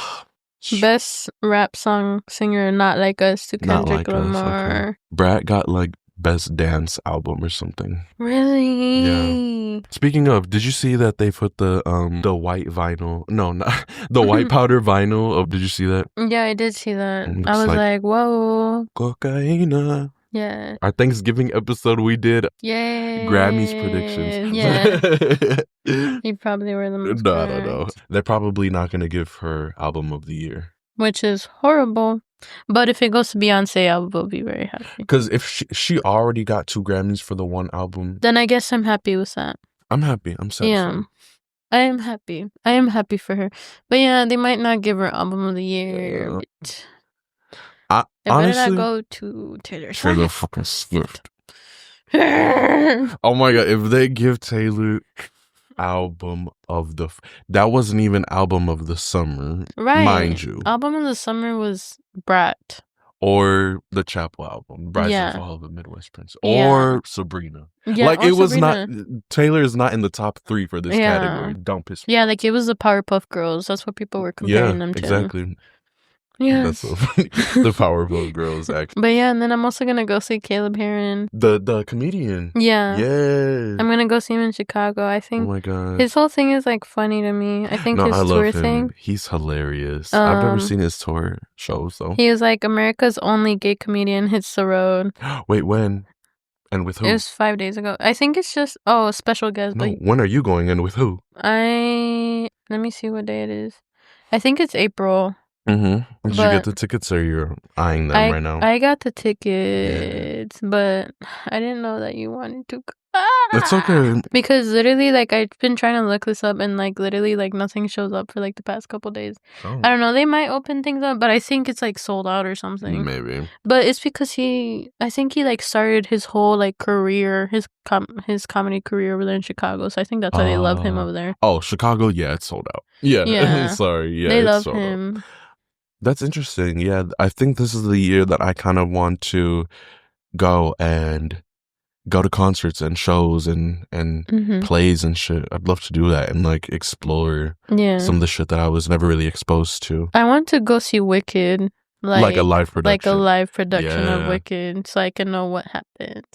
Best rap song singer, Not Like Us, to Kendrick Lamar. Okay. Brat got like best dance album or something. Really? Yeah. Speaking of, did you see that they put the white vinyl? No, not the white powder vinyl. Did you see that? Yeah, I did see that. I was like, whoa. Cocaina. Yeah. Our Thanksgiving episode, we did Grammys predictions. Yeah. You probably were the most No. They're probably not going to give her album of the year. Which is horrible. But if it goes to Beyonce, I will be very happy. Because if she already got 2 Grammys for the one album, then I guess I'm happy with that. I'm happy. I'm satisfied. Yeah. I am happy. I am happy for her. But yeah, they might not give her album of the year. But honestly, better not go to Taylor Swift. Taylor fucking Swift. Oh my god, if they give Taylor album of the that wasn't even album of the summer, right? Mind you, album of the summer was Brat or the Chapel album, Rise and Fall of a Midwest Prince, or Sabrina. Yeah, like or it was Sabrina. not. Taylor is not in the top 3 for this category. Don't piss me. Yeah, like it was the Powerpuff Girls. That's what people were comparing them to. Exactly. Yeah, that's so funny. The Powerpuff Girls, actually. But yeah, and then I'm also gonna go see Caleb Heron, the comedian. Yeah, I'm gonna go see him in Chicago. I think. Oh my god, his whole thing is like funny to me. I think his tour thing. He's hilarious. I've never seen his tour shows though. He was like America's only gay comedian hits the road. Wait, when? And with who? It was 5 days ago. I think it's just a special guest. No, when are you going and with who? Let me see what day it is. I think it's April. Did you get the tickets or you're eyeing them right now? I got the tickets, but I didn't know that you wanted to go. It's okay. Because literally, like, I've been trying to look this up and, like, literally, like, nothing shows up for, like, the past couple days. Oh. I don't know. They might open things up, but I think it's, like, sold out or something. Maybe. But it's because I think he, like, started his whole, like, career, his comedy career over there in Chicago. So I think that's why they love him over there. Oh, Chicago? Yeah, it's sold out. Yeah. Sorry. Yeah, they love him. Out. That's interesting. Yeah, I think this is the year that I kind of want to go to concerts and shows and plays and shit. I'd love to do that and like explore some of the shit that I was never really exposed to. I want to go see Wicked. Like a live production. Like a live production of Wicked, so I can know what happens.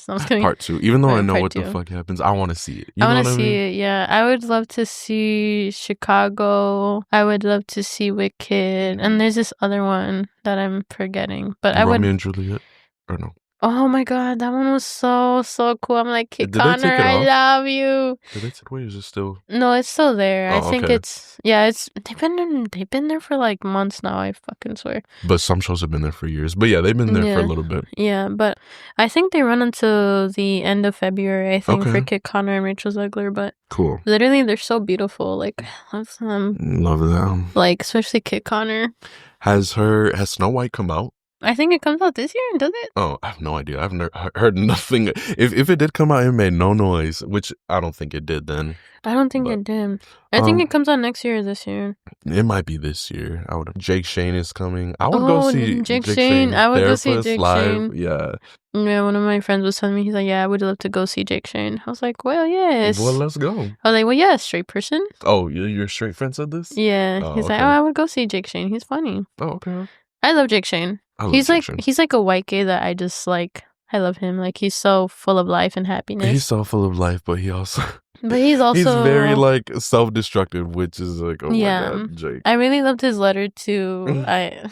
Part 2. Even though I know what the fuck happens, I want to see it. I want to see it, yeah. I would love to see Chicago. I would love to see Wicked. And there's this other one that I'm forgetting. But Romeo and Juliet? Or no? Oh my god, that one was so cool. I'm like, Connor, I love you. Did they take it away or is it still? No, it's still there. I think it's they've been there for like months now, I fucking swear. But some shows have been there for years. But yeah, they've been there for a little bit. Yeah, but I think they run until the end of February, I think, for Kid Connor and Rachel Zegler. But cool. Literally, they're so beautiful. Like, I love them. Love them. Like, especially Kid Connor. Has Snow White come out? I think it comes out this year, does it? Oh, I have no idea. I've never heard nothing. If it did come out, it made no noise, which I don't think it did then. I don't think it did. I think it comes out next year or this year. It might be this year. Jake Shane is coming. I would go see Jake Shane. I would go see Jake live. Shane. Yeah. Yeah, one of my friends was telling me, he's like, yeah, I would love to go see Jake Shane. I was like, well, yes. Well, let's go. I was like, well, yeah, straight person. Oh, your straight friend said this? Yeah. He's like, I would go see Jake Shane. He's funny. Oh, okay. I love Jake Shane. He's like a white gay that I just like. I love him. Like, he's so full of life and happiness. He's so full of life, but he's also he's very like self-destructive, which is like, oh my god, Jake. I really loved his letter to I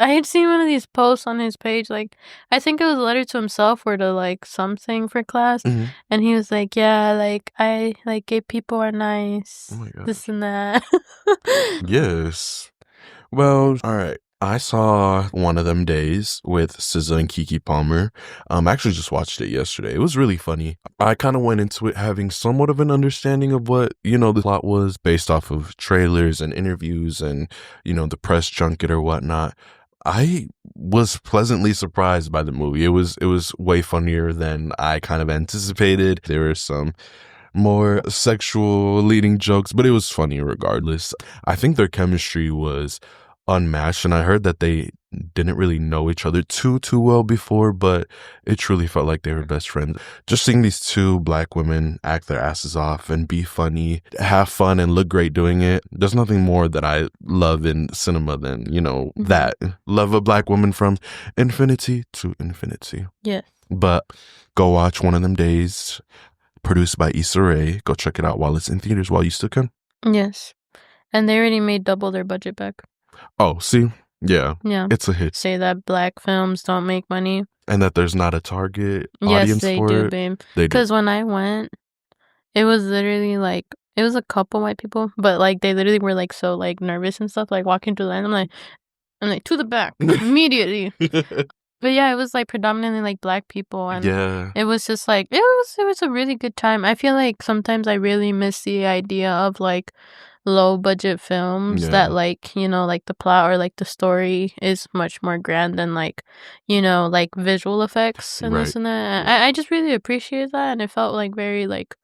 had seen one of these posts on his page, like I think it was a letter to himself or to like something for class, and he was like, yeah, like I like gay people are nice, oh my god, this and that. Yes. Well, all right. I saw One of Them Days with SZA and Keke Palmer. I actually just watched it yesterday. It was really funny. I kind of went into it having somewhat of an understanding of what, the plot was based off of trailers and interviews and, the press junket or whatnot. I was pleasantly surprised by the movie. It was way funnier than I kind of anticipated. There were some more sexual leading jokes, but it was funny regardless. I think their chemistry was unmatched, and I heard that they didn't really know each other too well before, but it truly felt like they were best friends. Just seeing these two black women act their asses off and be funny, have fun, and look great doing it. There's nothing more that I love in cinema than, that. Love a black woman from infinity to infinity. Yeah. But go watch One of Them Days, produced by Issa Rae. Go check it out while it's in theaters, while you still can. Yes. And they already made double their budget back. Oh, see? Yeah. It's a hit. Say that black films don't make money. And that there's not a target audience for it. Yes, they do, babe. Because when I went, it was literally like, it was a couple white people, but like they literally were like so like nervous and stuff, like walking through the line. I'm like, I'm like, to the back immediately. But yeah, it was like predominantly like black people, and it was just like it was a really good time. I feel like sometimes I really miss the idea of like low budget films that like, you know, like the plot or like the story is much more grand than like, you know, like visual effects and this and that. I just really appreciate that, and it felt like very like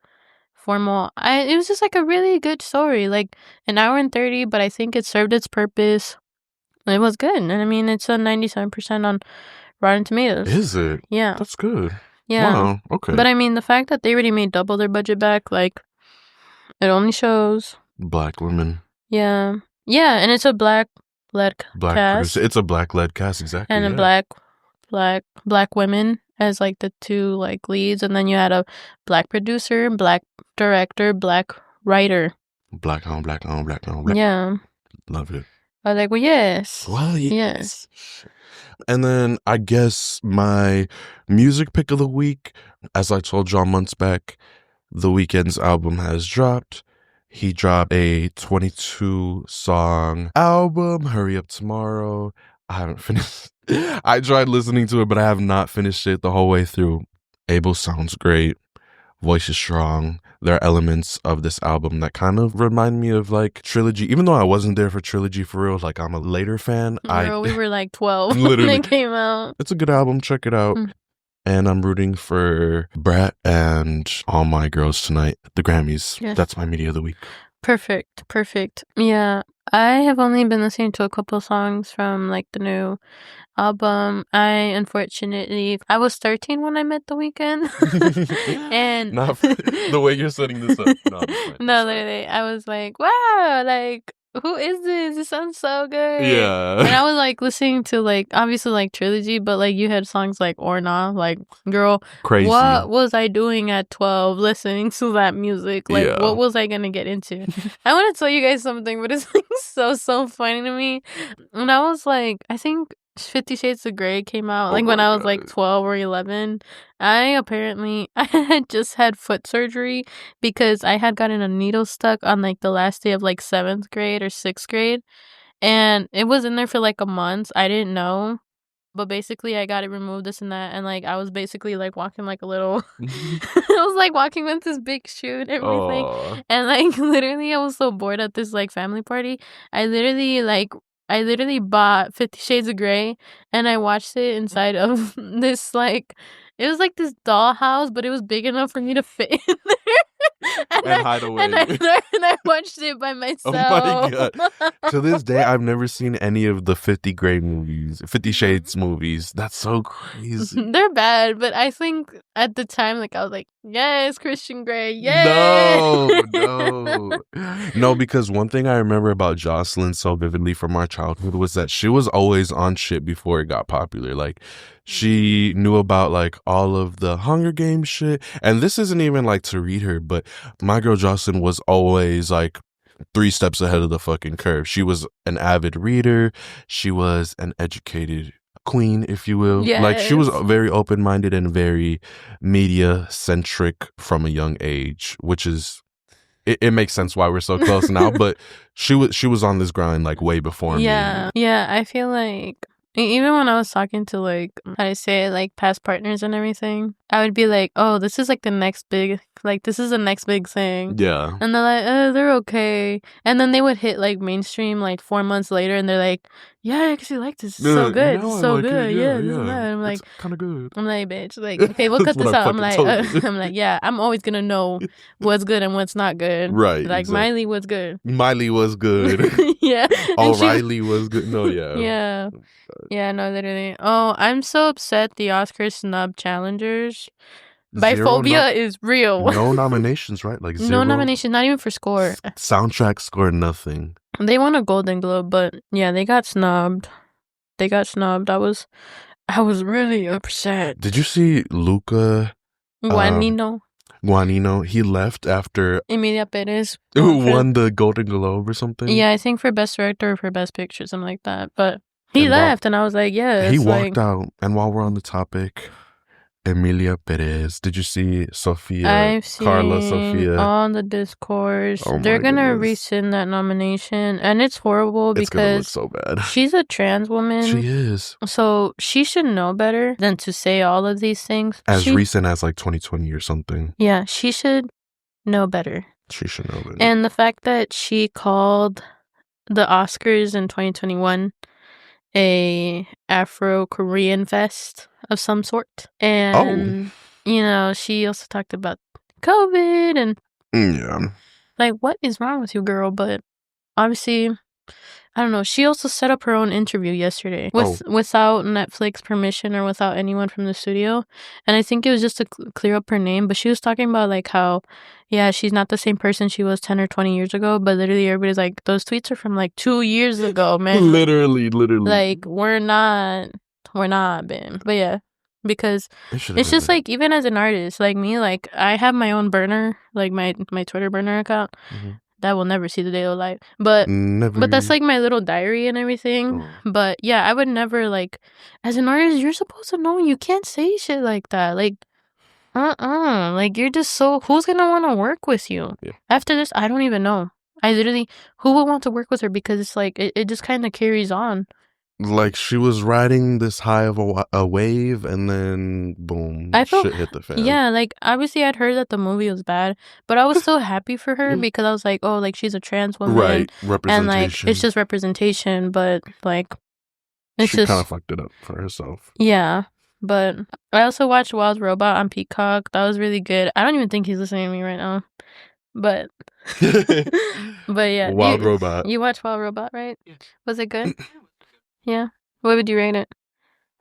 formal. It was just like a really good story, like an hour and 30, but I think it served its purpose. It was good, and I mean it's a 97% on Rotten Tomatoes. Is it? Yeah. That's good. Yeah. Wow. Okay. But I mean, the fact that they already made double their budget back, like, it only shows black women. Yeah. Yeah, and it's a black-led cast. It's a black-led cast, exactly. And a black women as like the two like leads, and then you had a black producer, black director, black writer. Black on black. Yeah. Love it. I was like, well, yes. Well, yes. And then I guess my music pick of the week, as I told y'all months back, The Weeknd's album has dropped. He dropped a 22-song album, Hurry Up Tomorrow. I haven't finished. I tried listening to it, but I have not finished it the whole way through. Abel sounds great. Voice is strong. There are elements of this album that kind of remind me of like Trilogy. Even though I wasn't there for Trilogy for real, like I'm a later fan. Girl, we were like 12 when it came out. It's a good album. Check it out. And I'm rooting for Brat and All My Girls Tonight at the Grammys. Yes. That's my media of the week. Perfect. Yeah, I have only been listening to a couple songs from like the new album. I was 13 when I met The Weeknd. And not the way you're setting this up. No, literally, I was like, wow, like, who is this? It sounds so good. Yeah. And I was like listening to like obviously like Trilogy, but like you had songs like Or Nah, like girl, crazy. What was I doing at 12 listening to that music? Like what was I gonna get into? I want to tell you guys something, but it's like so funny to me. And I was like, I think 50 Shades of Grey came out like when I was like 12 or 11. I had just had foot surgery because I had gotten a needle stuck on like the last day of like 7th grade or 6th grade, and it was in there for like a month. I didn't know, but basically I got it removed, this and that, and like I was basically like walking like a little I was like walking with this big shoe and everything. And like literally I was so bored at this like family party. I literally bought 50 Shades of Grey, and I watched it inside of this, like, it was like this dollhouse, but it was big enough for me to fit in there. and hide away. And I watched it by myself. Oh my God. To this day, I've never seen any of the 50 Shades movies. That's so crazy. They're bad, but I think at the time, like, I was like, yes, Christian Grey, yes. No, because one thing I remember about Jocelyn so vividly from our childhood was that she was always on shit before it got popular. Like, she knew about like all of the Hunger Games shit. And this isn't even like to read her, but my girl Jocelyn was always like 3 steps ahead of the fucking curve. She was an avid reader. She was an educated queen, if you will. Yes. Like, she was very open-minded and very media-centric from a young age, which is it makes sense why we're so close now. But she was on this grind like way before me. Yeah, I feel like even when I was talking to like, how do I say it, like past partners and everything, I would be like, oh, this is like the next big thing. Yeah. And they're like, they're okay. And then they would hit like mainstream like 4 months later, and they're like, yeah, I actually like this. It's so good. It's so like good. It. Yeah. And I'm like, it's kind of good. I'm like, bitch, like, okay, we'll cut this out. I'm like, I'm like, yeah, I'm always gonna know what's good and what's not good. Right. Like, exactly. Miley was good. Miley was good. Yeah. O'Reilly was good. No, yeah. Yeah. Yeah, no, literally. Oh, I'm so upset the Oscars snub challengers. Biphobia is real. No nominations, right? Like 0? No nomination, not even for score. Soundtrack score, nothing. They won a Golden Globe, but yeah, they got snubbed. I was really upset. Did you see Luca Guadagnino? He left after Emilia Perez who won the Golden Globe or something. Yeah, I think for Best Director or for Best Picture, something like that. But he left, and I was like, yeah. He walked out. And while we're on the topic, Emilia Perez. Did you see Sofia? I've seen Carla Sofia on the discourse. Oh They're my gonna goodness. rescind that nomination, and it's horrible It's gonna look because so bad. she's a trans woman. She is. So she should know better than to say all of these things. As recent as like 2020 or something. Yeah, she should know better. She should know better. And the fact that she called the Oscars in 2021 a Afro-Korean fest of some sort. And, you know, she also talked about COVID and like, what is wrong with you, girl? But obviously, I don't know. She also set up her own interview yesterday without Netflix permission or without anyone from the studio. And I think it was just to clear up her name. But she was talking about like how, yeah, she's not the same person she was 10 or 20 years ago. But literally everybody's like, those tweets are from like 2 years ago, man. Literally. Like, we're not, Ben. But yeah, because it's just like, even as an artist, like me, like I have my own burner, like my Twitter burner account. Mm-hmm. That will never see the day of light. But that's like my little diary and everything. Oh. But yeah, I would never like, as an artist, you're supposed to know you can't say shit like that. Like, like you're just so, who's gonna want to work with you? Yeah. After this, I don't even know. I literally, who would want to work with her? Because it's like, it just kind of carries on. Like she was riding this high of a wave and then boom, shit hit the fan. Yeah, like obviously I'd heard that the movie was bad, but I was still happy for her because I was like, oh, like she's a trans woman. Right, representation. And like, it's just representation, but like, she kind of fucked it up for herself. Yeah, but I also watched Wild Robot on Peacock. That was really good. I don't even think he's listening to me right now. But but yeah. Wild Robot. You watched Wild Robot, right? Yeah. Was it good? Yeah. What would you rate it?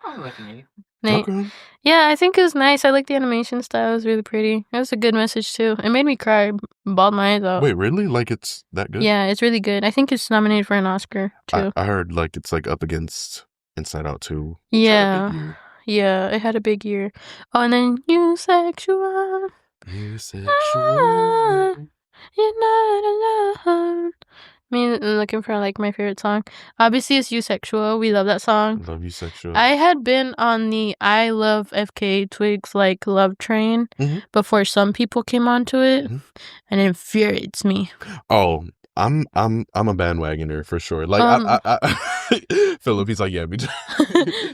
I like it. Okay. Yeah, I think it was nice. I like the animation style. It was really pretty. It was a good message too. It made me cry, bawled my eyes out. Wait, really? Like it's that good? Yeah, it's really good. I think it's nominated for an Oscar too. I heard like it's like up against Inside Out 2. Yeah. Yeah, it had a big year. Oh, and then You Sexual. You're not alone. Me looking for like my favorite song. Obviously, it's You Sexual. We love that song. Love You Sexual. I had been on the I Love FK Twigs like love train before some people came onto it, and it infuriates me. Oh, I'm a bandwagoner for sure. Like Philip, he's like, yeah, me too.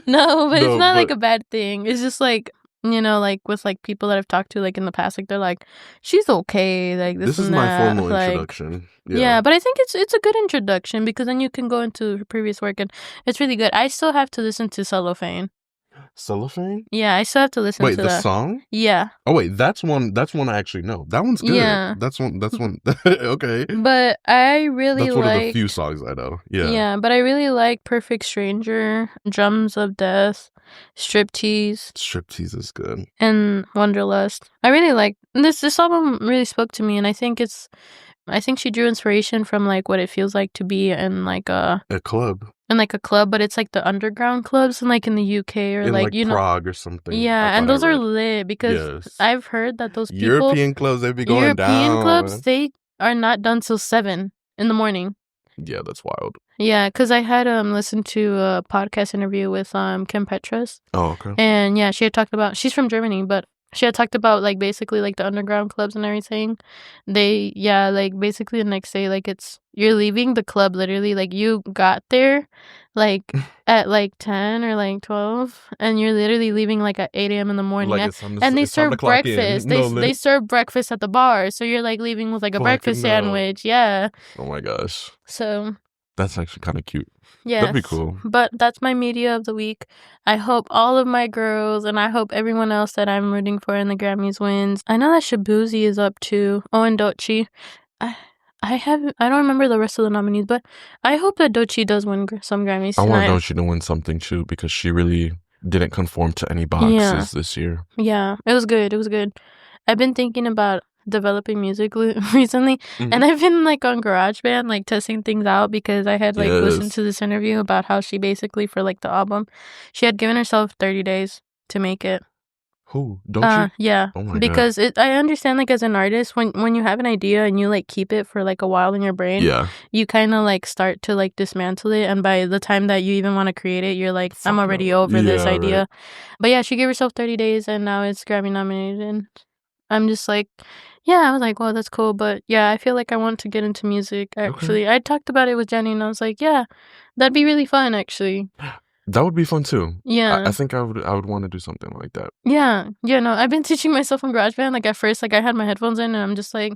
No, but it's not like a bad thing. It's just like, you know, like with like people that I've talked to like in the past, like they're like, she's okay, like this is and my that. formal like, introduction. Yeah, but I think it's a good introduction because then you can go into her previous work and it's really good. I still have to listen to Cellophane. Cellophane? Yeah, I still have to listen to that. Wait, the song? Yeah. Oh wait, that's one I actually know. That one's good. Yeah. That's one okay. But I really That's one of the few songs I know. Yeah. Yeah, but I really like Perfect Stranger, Drums of Death, Striptease. Striptease is good. And Wanderlust. I really like this album really spoke to me, and I think she drew inspiration from like what it feels like to be in like a club. In like a club, but it's like the underground clubs in like in the UK or in like you know Prague or something. Yeah, and those are lit because I've heard that those people European clubs they be going down. European clubs they are not done till 7 a.m. Yeah, that's wild. Yeah, because I had listened to a podcast interview with Kim Petras. Oh, okay. And yeah, she had talked about she's from Germany, but she had talked about like basically like the underground clubs and everything. They like basically the next day like you're leaving the club literally like you got there like at like 10 or like 12 and you're literally leaving like at 8 a.m. in the morning like and they serve breakfast. They serve breakfast at the bar, so you're like leaving with like a breakfast sandwich. Yeah. Oh my gosh. So that's actually kind of cute. Yeah, that'd be cool. But that's my media of the week. I hope all of my girls and I hope everyone else that I'm rooting for in the Grammys wins. I know that Shabuzi is up too. Oh, and Doechii. I don't remember the rest of the nominees, but I hope that Doechii does win some Grammys tonight. I want Doechii to win something too because she really didn't conform to any boxes this year. Yeah, it was good. It was good. I've been thinking about developing music recently, and I've been like on GarageBand like testing things out because I had like listened to this interview about how she basically for like the album she had given herself 30 days to make it. Who? Don't you? Yeah. Oh my because I understand, like, as an artist, when you have an idea and you, like, keep it for, like, a while in your brain, Yeah. you kind of, like, start to, like, dismantle it. And by the time that you even want to create it, you're like, I'm already over this Yeah, idea. right. But yeah, she gave herself 30 days and now it's Grammy nominated. And I'm just like, yeah, I was like, well, that's cool. But yeah, I feel like I want to get into music, actually. I talked about it with Jenny and I was like, yeah, that'd be really fun, actually. That would be fun too. Yeah. I think I would want to do something like that. Yeah. Yeah, no, I've been teaching myself on GarageBand. Like, at first, like, I had my headphones in and I'm just like,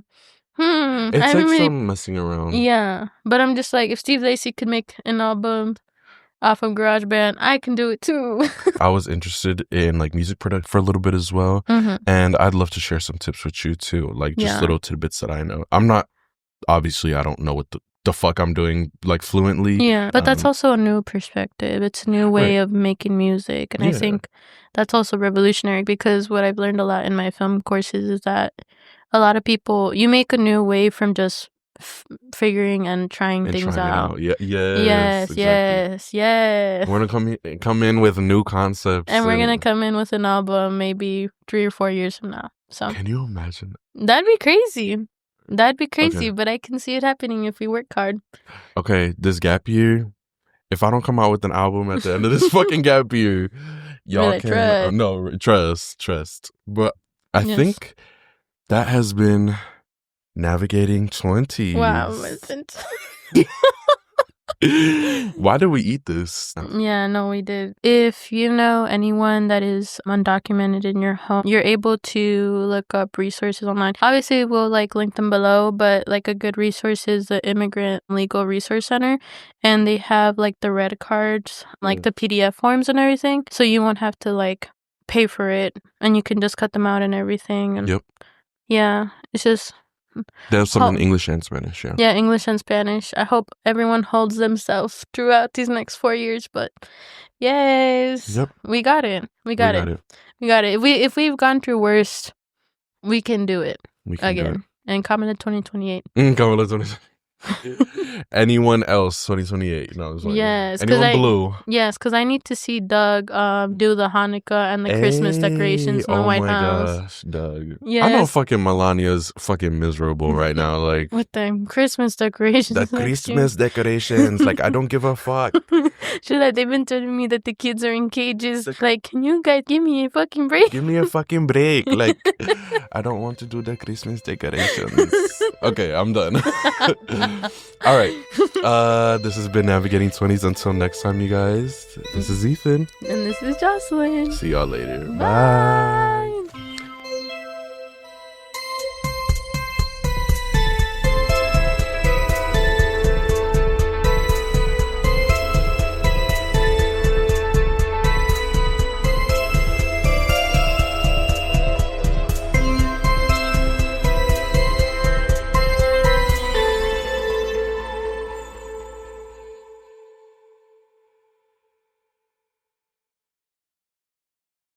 It I takes haven't really... some messing around. Yeah. But I'm just like, if Steve Lacy could make an album off of GarageBand, I can do it too. I was interested in like music production for a little bit as well. And I'd love to share some tips with you too. Like just little tidbits that I know. Obviously I don't know what the fuck I'm doing like fluently. Yeah, but that's also a new perspective. It's a new way of making music. And I think that's also revolutionary, because what I've learned a lot in my film courses is that a lot of people, you make a new way from just figuring and trying things out. Yes, exactly. Yes. We're gonna come in with new concepts. And we're gonna come in with an album maybe 3 or 4 years from now. So can you imagine? That'd be crazy. But I can see it happening if we work hard. Okay, this gap year, if I don't come out with an album at the end of this fucking gap year, y'all really can trust. But I think that has been Navigating 20s. Wow, listen. Why did we eat this? Yeah, no, we did. If you know anyone that is undocumented in your home, you're able to look up resources online. Obviously, we'll like link them below, but like a good resource is the Immigrant Legal Resource Center, and they have like the red cards, like the PDF forms and everything, so you won't have to like pay for it, and you can just cut them out and everything. And yeah, it's just... There's some in English and Spanish, Yeah, English and Spanish. I hope everyone holds themselves throughout these next 4 years, but yes, we got it. We got it. If we've gone through worse, we can do it again. And comment in 2028. Comment in 2028. Anyone else 2028? No, yes, anyone blue? Yes, because I need to see Doug do the Hanukkah and the Christmas decorations in the White House. Oh my gosh, Doug. Yes. I know fucking Melania's fucking miserable right now. Like with the Christmas decorations. The Christmas decorations. Like I don't give a fuck. They've been telling me that the kids are in cages. Like, can you guys give me a fucking break? Give me a fucking break. Like I don't want to do the Christmas decorations. Okay, I'm done. All right. This has been Navigating 20s. Until next time, you guys. This is Ethan. And this is Jocelyn. See y'all later. Bye.